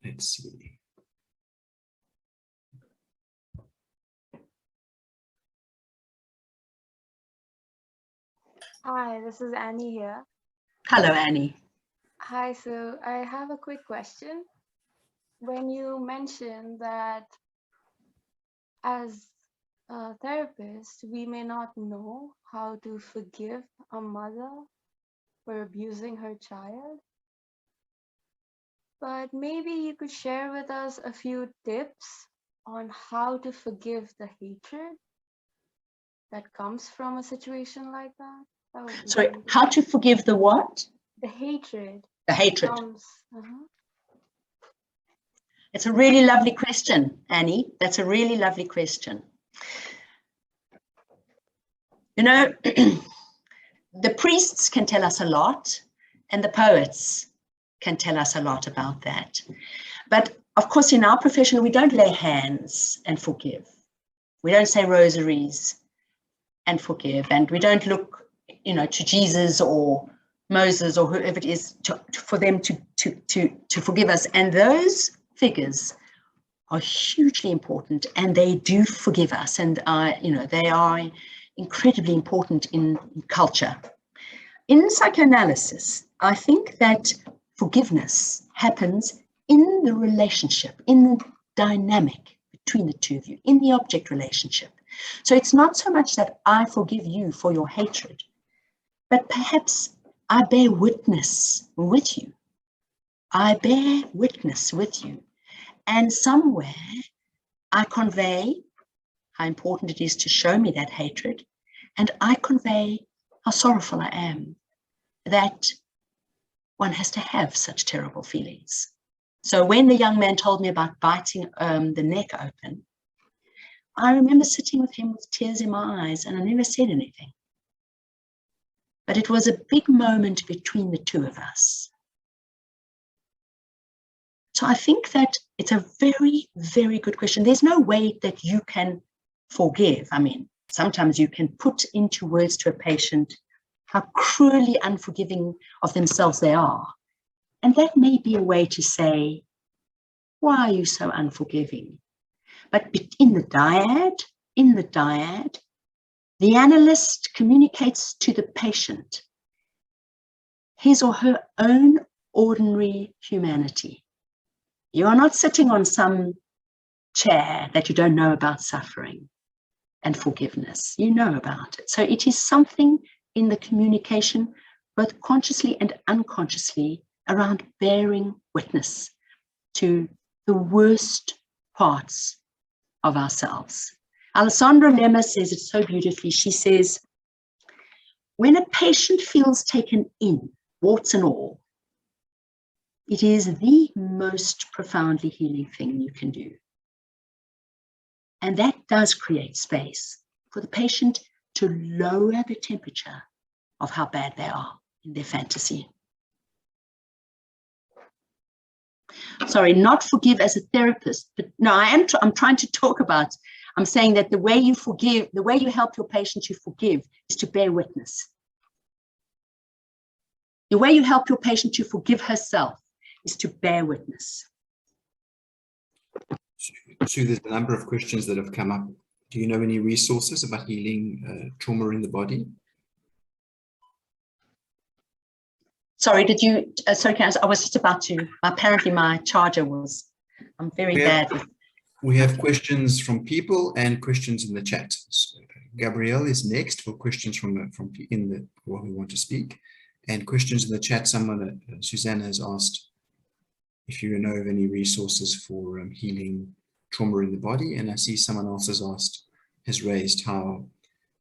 Let's see. Hi, this is Annie here. Hello, Annie. Hi, so I have a quick question. When you mentioned that as a therapist, we may not know how to forgive a mother for abusing her child, but maybe you could share with us a few tips on how to forgive the hatred that comes from a situation like that. Sorry, how to forgive the what? The hatred. The hatred. Uh-huh. It's a really lovely question, Annie. That's a really lovely question. You know, the priests can tell us a lot, and the poets can tell us a lot about that. But of course, in our profession, we don't lay hands and forgive. We don't say rosaries and forgive, and we don't look, to Jesus or Moses or whoever it is for them to forgive us. And those figures are hugely important, and they do forgive us, and they are incredibly important in culture. In psychoanalysis, I think that forgiveness happens in the relationship, in the dynamic between the two of you, in the object relationship. So it's not so much that I forgive you for your hatred, but perhaps I bear witness with you. I bear witness with you. And somewhere I convey how important it is to show me that hatred. And I convey how sorrowful I am that one has to have such terrible feelings. So when the young man told me about biting the neck open, I remember sitting with him with tears in my eyes, and I never said anything. But it was a big moment between the two of us. So I think that it's a very, very good question. There's no way that you can forgive. I mean, sometimes you can put into words to a patient how cruelly unforgiving of themselves they are. And that may be a way to say, why are you so unforgiving? But in the dyad, the analyst communicates to the patient his or her own ordinary humanity. You are not sitting on some chair that you don't know about suffering and forgiveness. You know about it. So it is something in the communication, both consciously and unconsciously, around bearing witness to the worst parts of ourselves. Alessandra Lemma says it so beautifully. She says, when a patient feels taken in, warts and all, it is the most profoundly healing thing you can do. And that does create space for the patient to lower the temperature of how bad they are in their fantasy. Sorry, not forgive as a therapist, but no, I'm trying to talk about, I'm saying that the way you forgive, the way you help your patient to forgive is to bear witness. The way you help your patient to forgive herself is to bear witness. Sue, there's a number of questions that have come up. Do you know any resources about healing trauma in the body? Sorry, did you, sorry, I was just about to, apparently my charger was, I'm very bad with. We have questions from people and questions in the chat. So Gabrielle is next for questions from in the what we want to speak, and questions in the chat. Someone, Susanna, has asked if you know of any resources for healing trauma in the body, and I see someone else has raised how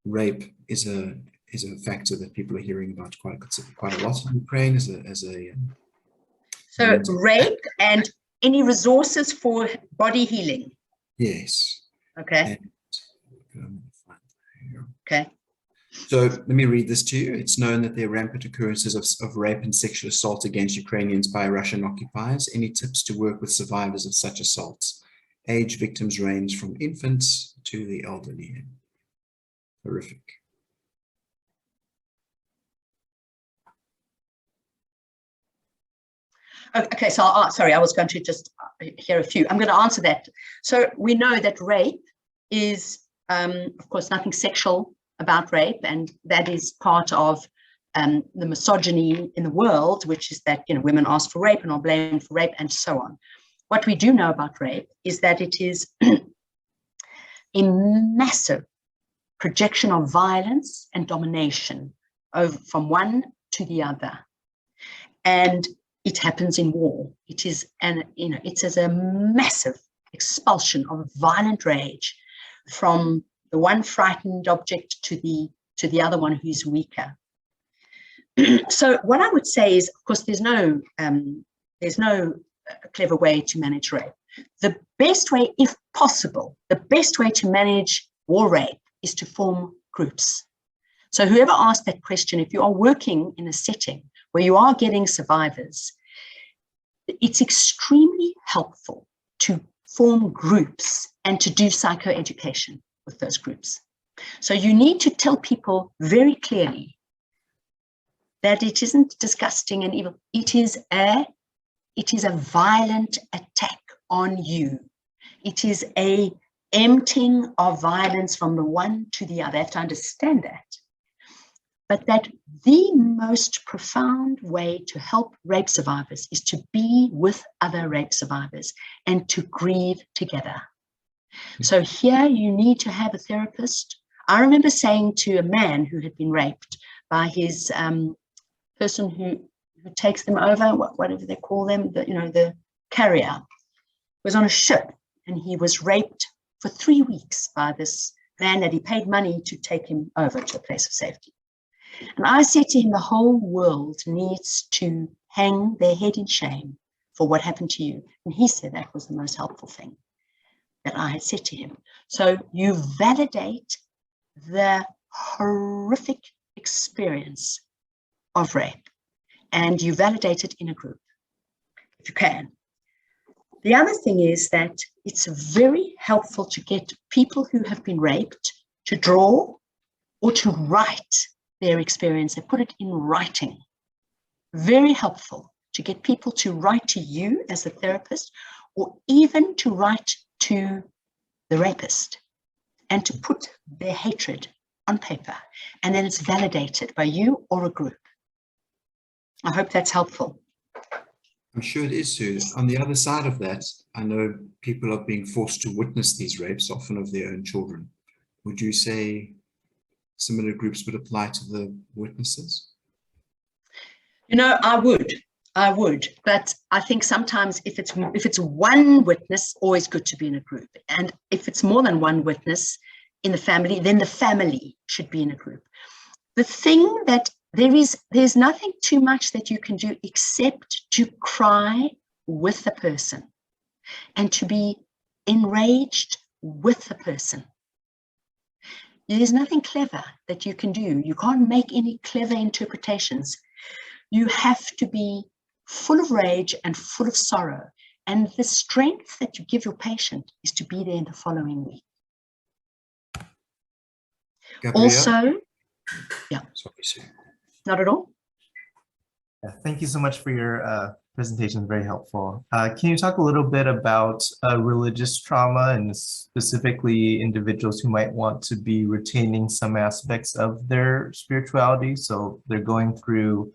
rape is a factor that people are hearing about quite a lot in Ukraine so rape and any resources for body healing. Yes. Okay. Okay. So let me read this to you. It's known that there are rampant occurrences of rape and sexual assault against Ukrainians by Russian occupiers. Any tips to work with survivors of such assaults? Age victims range from infants to the elderly. Horrific. Okay, so sorry, I was going to just hear a few. I'm going to answer that. So we know that rape is, of course, nothing sexual about rape, and that is part of the misogyny in the world, which is that, you know, women ask for rape and are blamed for rape and so on. What we do know about rape is that it is a massive projection of violence and domination from one to the other. And it happens in war. It is it is a massive expulsion of violent rage from the one frightened object to the other one who's weaker. So what I would say is, of course, there's no clever way to manage rape. The best way, if possible, the best way to manage war rape is to form groups. So whoever asked that question, if you are working in a setting where you are getting survivors, it's extremely helpful to form groups and to do psychoeducation with those groups. So you need to tell people very clearly that it isn't disgusting and evil. It is a violent attack on you. It is a emptying of violence from the one to the other. They have to understand that. But that the most profound way to help rape survivors is to be with other rape survivors and to grieve together. So here you need to have a therapist. I remember saying to a man who had been raped by his person who takes them over, whatever they call them, the carrier, was on a ship, and he was raped for 3 weeks by this man that he paid money to take him over to a place of safety. And I said to him, the whole world needs to hang their head in shame for what happened to you. And he said that was the most helpful thing that I had said to him. So you validate the horrific experience of rape, and you validate it in a group, if you can. The other thing is that it's very helpful to get people who have been raped to draw or to write their experience. They put it in writing. Very helpful to get people to write to you as a therapist, or even to write to the rapist and to put their hatred on paper. And then it's validated by you or a group. I hope that's helpful. I'm sure it is, Sue. On the other side of that, I know people are being forced to witness these rapes, often of their own children. Would you say similar groups would apply to the witnesses? You know, I would, but I think sometimes if it's one witness, always good to be in a group. And if it's more than one witness in the family, then the family should be in a group. The thing that there's nothing too much that you can do except to cry with the person and to be enraged with the person. There's nothing clever that you can do. You can't make any clever interpretations. You have to be full of rage and full of sorrow. And the strength that you give your patient is to be there in the following week. Gabrielle? Also, yeah. Sorry, Sue. Not at all. Yeah, thank you so much for your presentation, very helpful. Can you talk a little bit about religious trauma and specifically individuals who might want to be retaining some aspects of their spirituality? So they're going through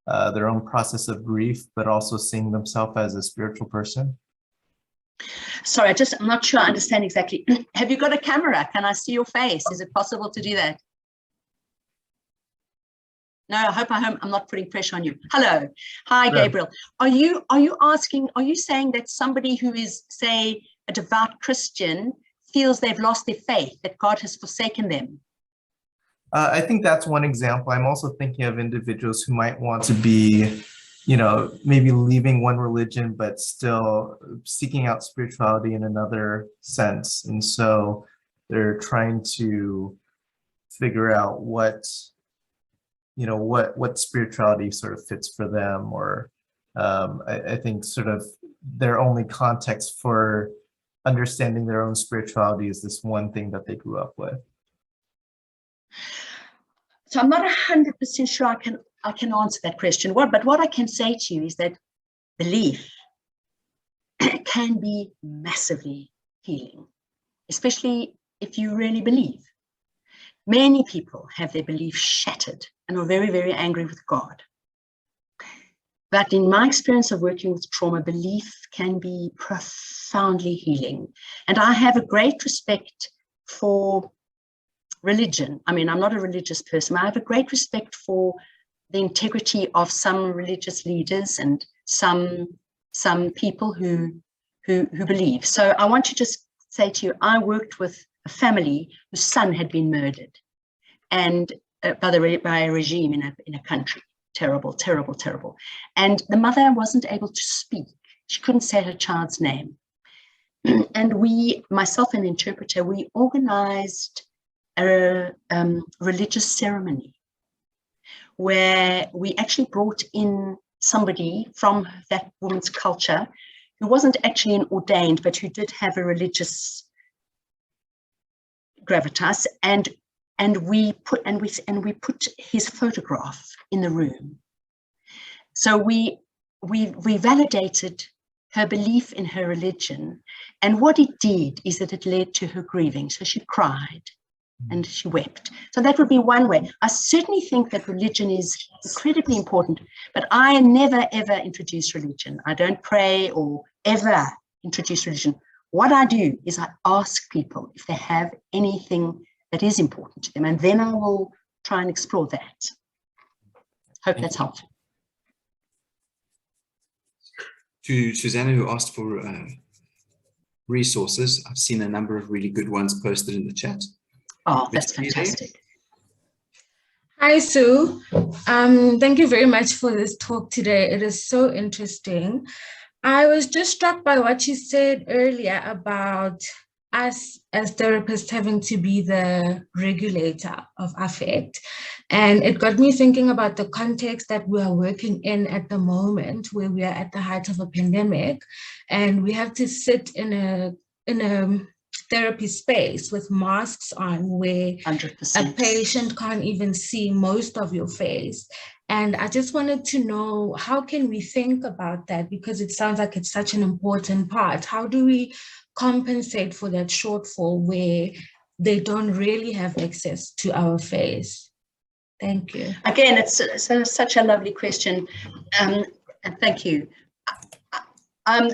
their own process of grief, but also seeing themselves as a spiritual person? Sorry, I'm not sure I understand exactly. Have you got a camera? Can I see your face? Is it possible to do that? No, I hope I'm not putting pressure on you. Hello. Hi, Gabriel. Are you saying that somebody who is, say, a devout Christian feels they've lost their faith, that God has forsaken them? I think that's one example. I'm also thinking of individuals who might want to be, maybe leaving one religion, but still seeking out spirituality in another sense. And so they're trying to figure out what spirituality sort of fits for them, or I think sort of their only context for understanding their own spirituality is this one thing that they grew up with. So I'm not 100% sure I can answer that question. But what I can say to you is that belief can be massively healing, especially if you really believe. Many people have their belief shattered and are very, very angry with God. But in my experience of working with trauma, belief can be profoundly healing. And I have a great respect for religion. I mean, I'm not a religious person. I have a great respect for the integrity of some religious leaders and some people who believe. So I want to just say to you, I worked with a family whose son had been murdered, and by a regime in a country. Terrible, terrible, terrible. And the mother wasn't able to speak. She couldn't say her child's name. And myself and the interpreter, we organized a religious ceremony where we actually brought in somebody from that woman's culture who wasn't actually an ordained, but who did have a religious gravitas, and we put his photograph in the room. So we validated her belief in her religion, and what it did is that it led to her grieving. So she cried and she wept. So that would be one way. I certainly think that religion is incredibly important, but I never ever introduce religion. I don't pray or ever introduce religion. What I do is I ask people if they have anything that is important to them, and then I will try and explore that. Hope that's helpful. To Susanna, who asked for resources, I've seen a number of really good ones posted in the chat. Oh, that's fantastic. Hi, Sue. Thank you very much for this talk today. It is so interesting. I was just struck by what you said earlier about us as therapists having to be the regulator of affect. And it got me thinking about the context that we are working in at the moment, where we are at the height of a pandemic, and we have to sit in a therapy space with masks on, where 100%. a patient can't even see most of your face. And I just wanted to know, how can we think about that? Because it sounds like it's such an important part. How do we compensate for that shortfall where they don't really have access to our face? Thank you. Again, it's such a lovely question. And thank you. I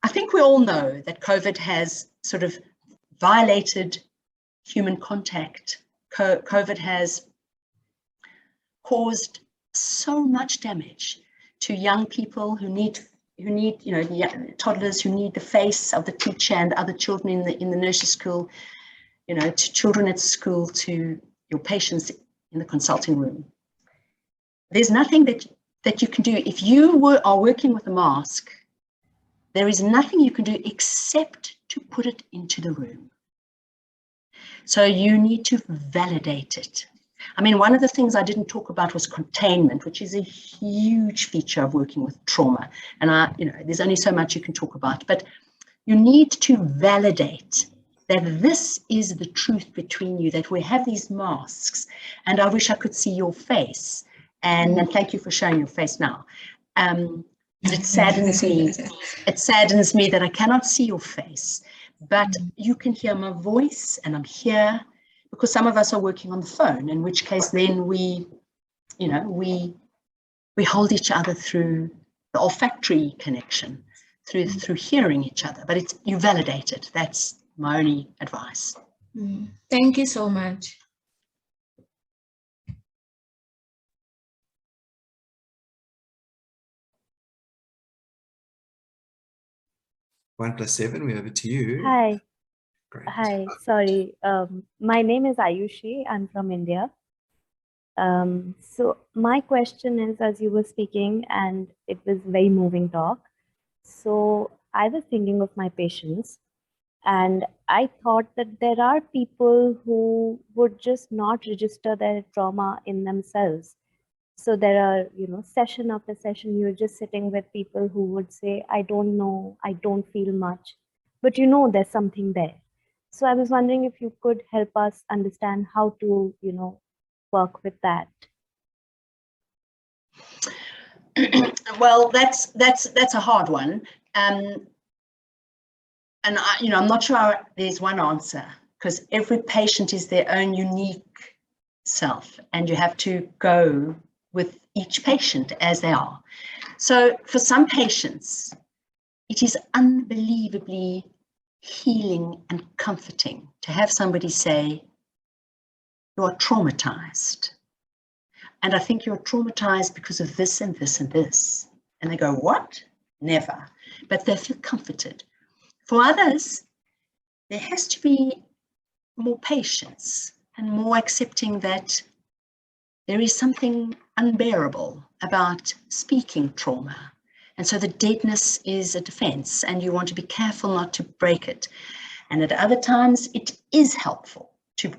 think we all know that COVID has sort of violated human contact. COVID has caused so much damage to young people who need toddlers who need the face of the teacher and other children in the nursery school, to children at school, to your patients in the consulting room. There's nothing that you can do. If you are working with a mask, there is nothing you can do except to put it into the room. So you need to validate it. I mean, one of the things I didn't talk about was containment, which is a huge feature of working with trauma. And there's only so much you can talk about, but you need to validate that this is the truth between you, that we have these masks, and I wish I could see your face. And thank you for showing your face now. It saddens me. It saddens me that I cannot see your face, but you can hear my voice, and I'm here because some of us are working on the phone, in which case then we hold each other through the olfactory connection, through hearing each other, but you validate it. That's my only advice. Thank you so much. One plus seven, we're over to you. Hi. Great. Hi, sorry. My name is Ayushi. I'm from India. So my question is, as you were speaking, and it was very moving talk. So I was thinking of my patients, and I thought that there are people who would just not register their trauma in themselves. So there are, session after session, you're just sitting with people who would say, I don't know, I don't feel much, but there's something there. So I was wondering if you could help us understand how to, work with that. Well, that's a hard one. And I'm not sure there's one answer, because every patient is their own unique self, and you have to go with each patient as they are. So for some patients, it is unbelievably healing and comforting to have somebody say, you are traumatized. And I think you're traumatized because of this and this and this. And they go, what? Never. But they feel comforted. For others, there has to be more patience and more accepting that there is something unbearable about speaking trauma. And so the deadness is a defense, and you want to be careful not to break it. And at other times, it is helpful to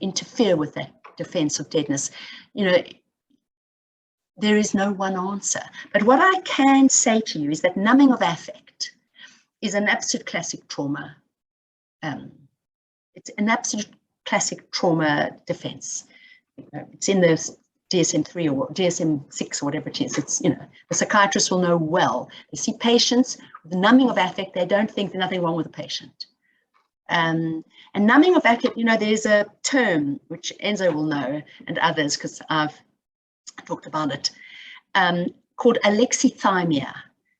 interfere with that defense of deadness. There is no one answer. But what I can say to you is that numbing of affect is an absolute classic trauma. It's an absolute classic trauma defense. It's in the DSM-3 or DSM-6 or whatever it is. It's, the psychiatrists will know well. They see patients with numbing of affect, they don't think there's nothing wrong with the patient. And numbing of affect, there's a term which Enzo will know, and others, because I've talked about it, called alexithymia,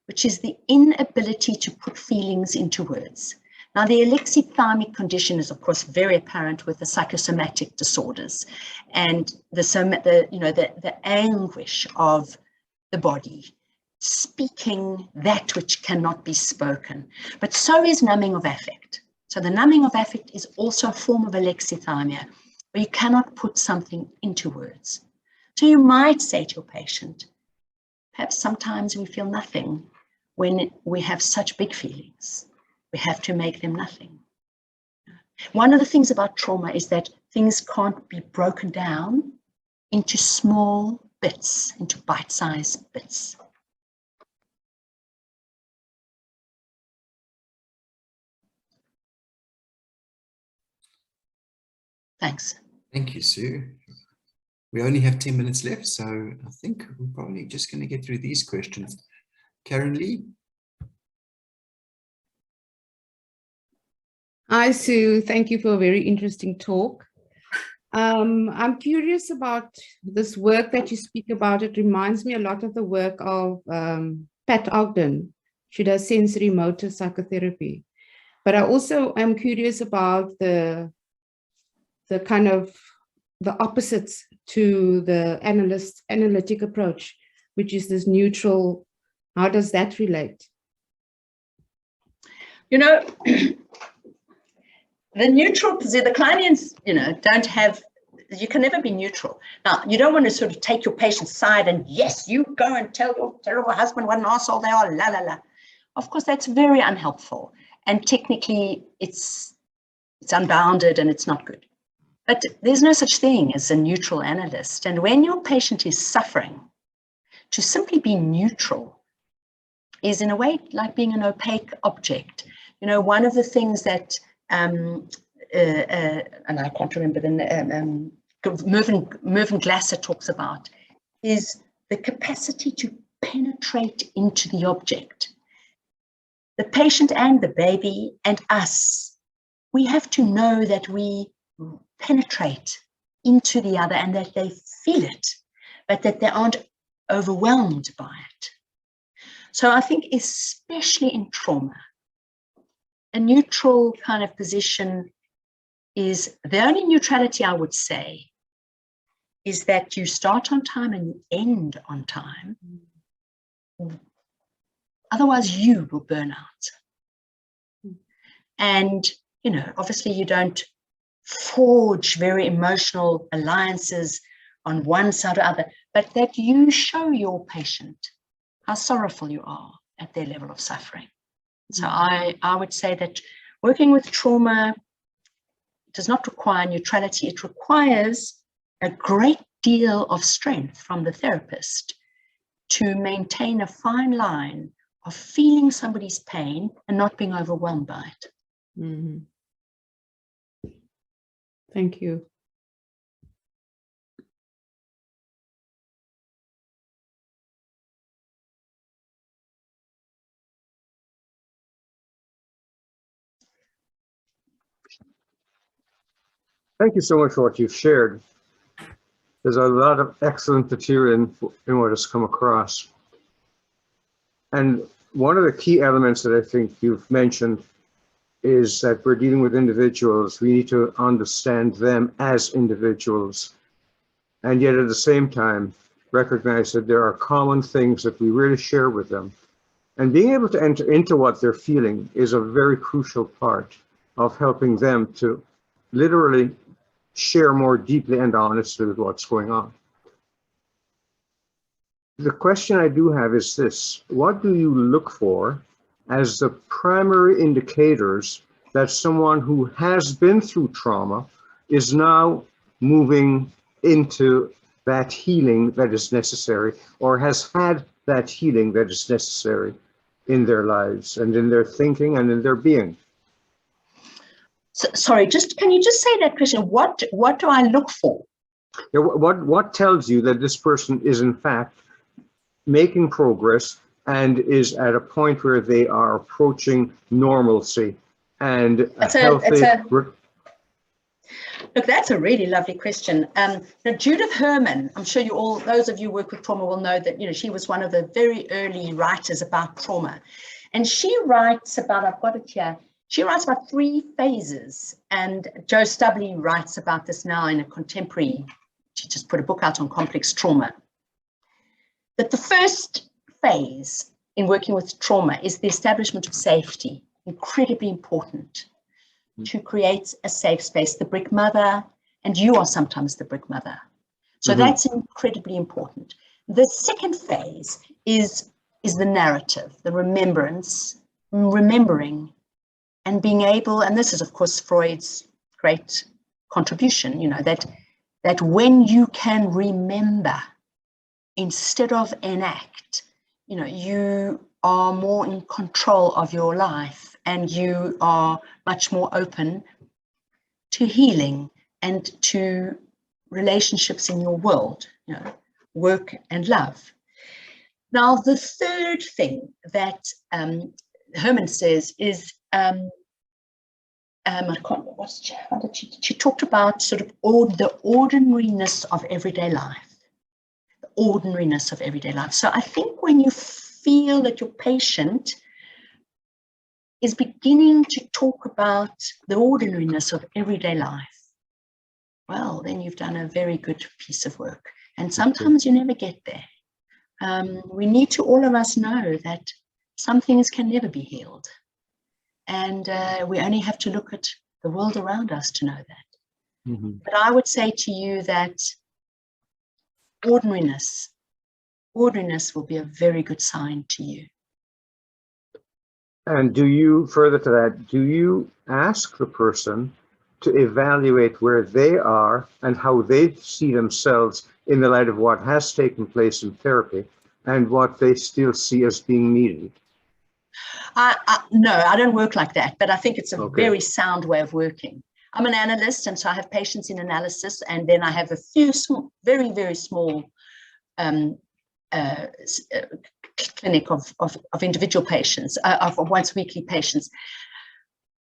which is the inability to put feelings into words. Now, the alexithymic condition is, of course, very apparent with the psychosomatic disorders and the anguish of the body, speaking that which cannot be spoken. But so is numbing of affect. So the numbing of affect is also a form of alexithymia, where you cannot put something into words. So you might say to your patient, perhaps sometimes we feel nothing when we have such big feelings. We have to make them nothing. One of the things about trauma is that things can't be broken down into small bits, into bite-sized bits. Thanks. Thank you, Sue. We only have 10 minutes left, so I think we're probably just going to get through these questions. Karen Lee? Hi, Sue. Thank you for a very interesting talk. I'm curious about this work that you speak about. It reminds me a lot of the work of Pat Ogden. She does sensory motor psychotherapy. But I also am curious about the kind of the opposites to the analytic approach, which is this neutral. How does that relate? The neutral position, the Kleinians, don't have, you can never be neutral. Now, you don't want to sort of take your patient's side and, yes, you go and tell your terrible husband what an arsehole they are, la, la, la. Of course, that's very unhelpful. And technically, it's unbounded and it's not good. But there's no such thing as a neutral analyst. And when your patient is suffering, to simply be neutral is in a way like being an opaque object. One of the things that and I can't remember the Mervyn Glasser talks about is the capacity to penetrate into the object. The patient and the baby and us, we have to know that we penetrate into the other and that they feel it, but that they aren't overwhelmed by it. So I think especially in trauma, a neutral kind of position is the only neutrality I would say is that you start on time and you end on time. Otherwise you will burn out. And, you know, obviously you don't forge very emotional alliances on one side or other, but that you show your patient how sorrowful you are at their level of suffering. So I would say that working with trauma does not require neutrality. It requires a great deal of strength from the therapist to maintain a fine line of feeling somebody's pain and not being overwhelmed by it. Mm-hmm. Thank you. Thank you so much for what you've shared. There's a lot of excellent material in what has come across. And one of the key elements that I think you've mentioned is that we're dealing with individuals. We need to understand them as individuals. And yet at the same time, recognize that there are common things that we really share with them. And being able to enter into what they're feeling is a very crucial part of helping them to literally share more deeply and honestly with what's going on. The question I do have is this: what do you look for as the primary indicators that someone who has been through trauma is now moving into that healing that is necessary, or has had that healing that is necessary in their lives and in their thinking and in their being? So, sorry, can you just say that question? What do I look for? Yeah, what tells you that this person is in fact making progress and is at a point where they are approaching normalcy and Look, that's a really lovely question. Now, Judith Herman, I'm sure those of you who work with trauma will know that, you know, she was one of the very early writers about trauma. And she writes about, I've got it here, she writes about 3 phases. And Joe Stubley writes about this now in a contemporary, she just put a book out on complex trauma. That the first phase in working with trauma is the establishment of safety, incredibly important. To create a safe space, the brick mother, and you are sometimes the brick mother. So that's incredibly important. The second phase is the narrative, the remembering, and being able, and this is of course Freud's great contribution, you know, that when you can remember instead of enact, you know, you are more in control of your life. And you are much more open to healing and to relationships in your world, you know, work and love. Now, the third thing that Herman says is, she talked about sort of the ordinariness of everyday life. The ordinariness of everyday life. So I think when you feel that your patient is beginning to talk about the ordinariness of everyday life, well, then you've done a very good piece of work. And sometimes you never get there. We need to, all of us, know that some things can never be healed. And we only have to look at the world around us to know that. But I would say to you that ordinariness will be a very good sign to you. And do you, further to that, do you ask the person to evaluate where they are and how they see themselves in the light of what has taken place in therapy and what they still see as being needed? No, I don't work like that, but I think it's a very sound way of working. I'm an analyst, and so I have patients in analysis, and then I have a few small, very, very small clinic of individual patients, of once weekly patients.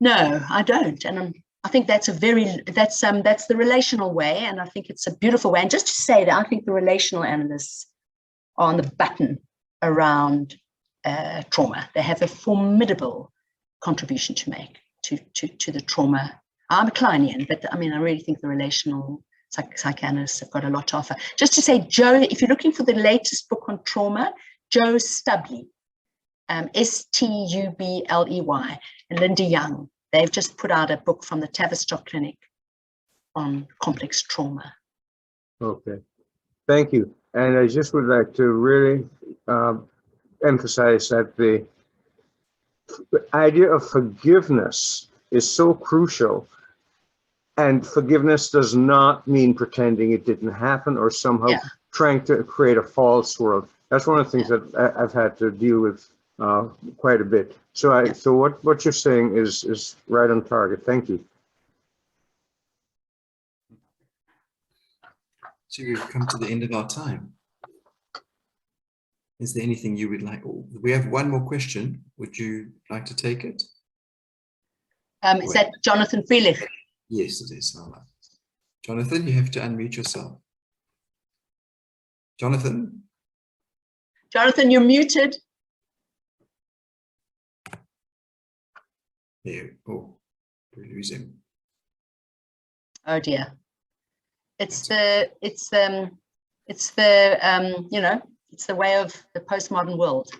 No, I don't, and I think that's the relational way, and I think it's a beautiful way. And just to say that I think the relational analysts are on the button around trauma. They have a formidable contribution to make to the trauma. I'm a Kleinian, but I mean, I really think the relational psychoanalysts have got a lot to offer. Just to say, Joe, if you're looking for the latest book on trauma, Joe Stubley, Stubley, and Linda Young, they've just put out a book from the Tavistock Clinic on complex trauma. Okay, thank you. And I just would like to really emphasize that the idea of forgiveness is so crucial. And forgiveness does not mean pretending it didn't happen or somehow trying to create a false world. That's one of the things that I've had to deal with quite a bit. So so what you're saying is right on target. Thank you. So we've come to the end of our time. Is there anything you would like? We have one more question. Would you like to take it? Is that Jonathan Freelich? Yes, it is. Jonathan, you have to unmute yourself. Jonathan? Jonathan, you're muted. There. Oh, we lose him. Oh dear. It's the way of the postmodern world.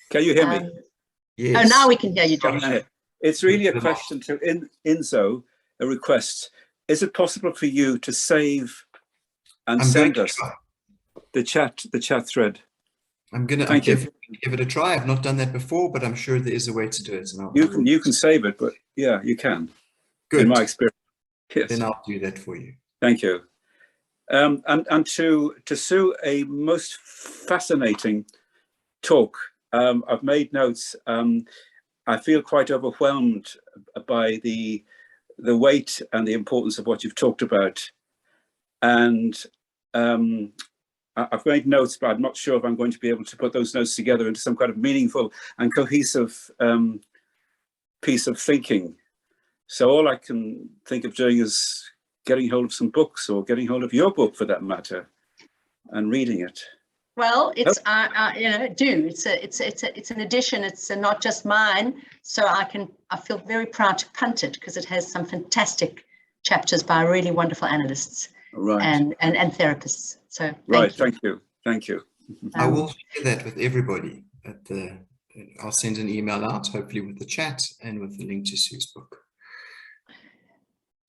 Can you hear me? Yes. Oh, now we can hear you, Jonathan. It's really a question to Inzo, a request. Is it possible for you to save and send us the chat thread? I'm going to give it a try. I've not done that before, but I'm sure there is a way to do it. And you can save it, but yeah, you can. Good. In my experience. Yes. Then I'll do that for you. Thank you. And to Sue, a most fascinating talk. I've made notes. I feel quite overwhelmed by the weight and the importance of what you've talked about. And I've made notes, but I'm not sure if I'm going to be able to put those notes together into some kind of meaningful and cohesive piece of thinking. So all I can think of doing is getting hold of some books, or getting hold of your book for that matter, and reading it. Well, it's it's an edition. It's not just mine, so I feel very proud to punt it because it has some fantastic chapters by really wonderful analysts and therapists. So thank you. I will share that with everybody. I'll send an email out, hopefully with the chat and with the link to Sue's book.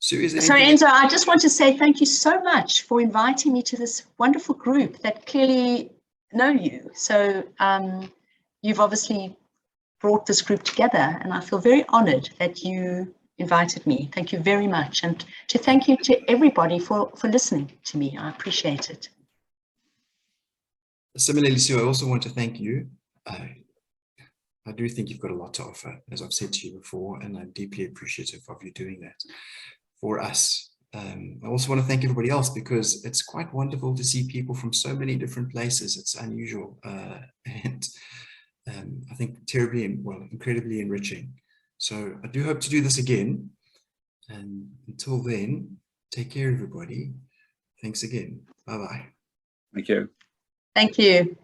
Sue, is there so Enzo, I just want to say thank you so much for inviting me to this wonderful group that clearly know you. So you've obviously brought this group together, and I feel very honored that you invited me. Thank you very much. And to thank you to everybody for listening to me. I appreciate it. Similarly, Sue, I also want to thank you. I do think you've got a lot to offer, as I've said to you before, and I'm deeply appreciative of you doing that for us. I also want to thank everybody else, because it's quite wonderful to see people from so many different places. It's unusual and I think incredibly enriching. So I do hope to do this again. And until then, take care, everybody. Thanks again. Bye-bye. Thank you. Thank you.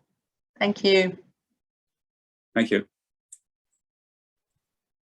Thank you. Thank you.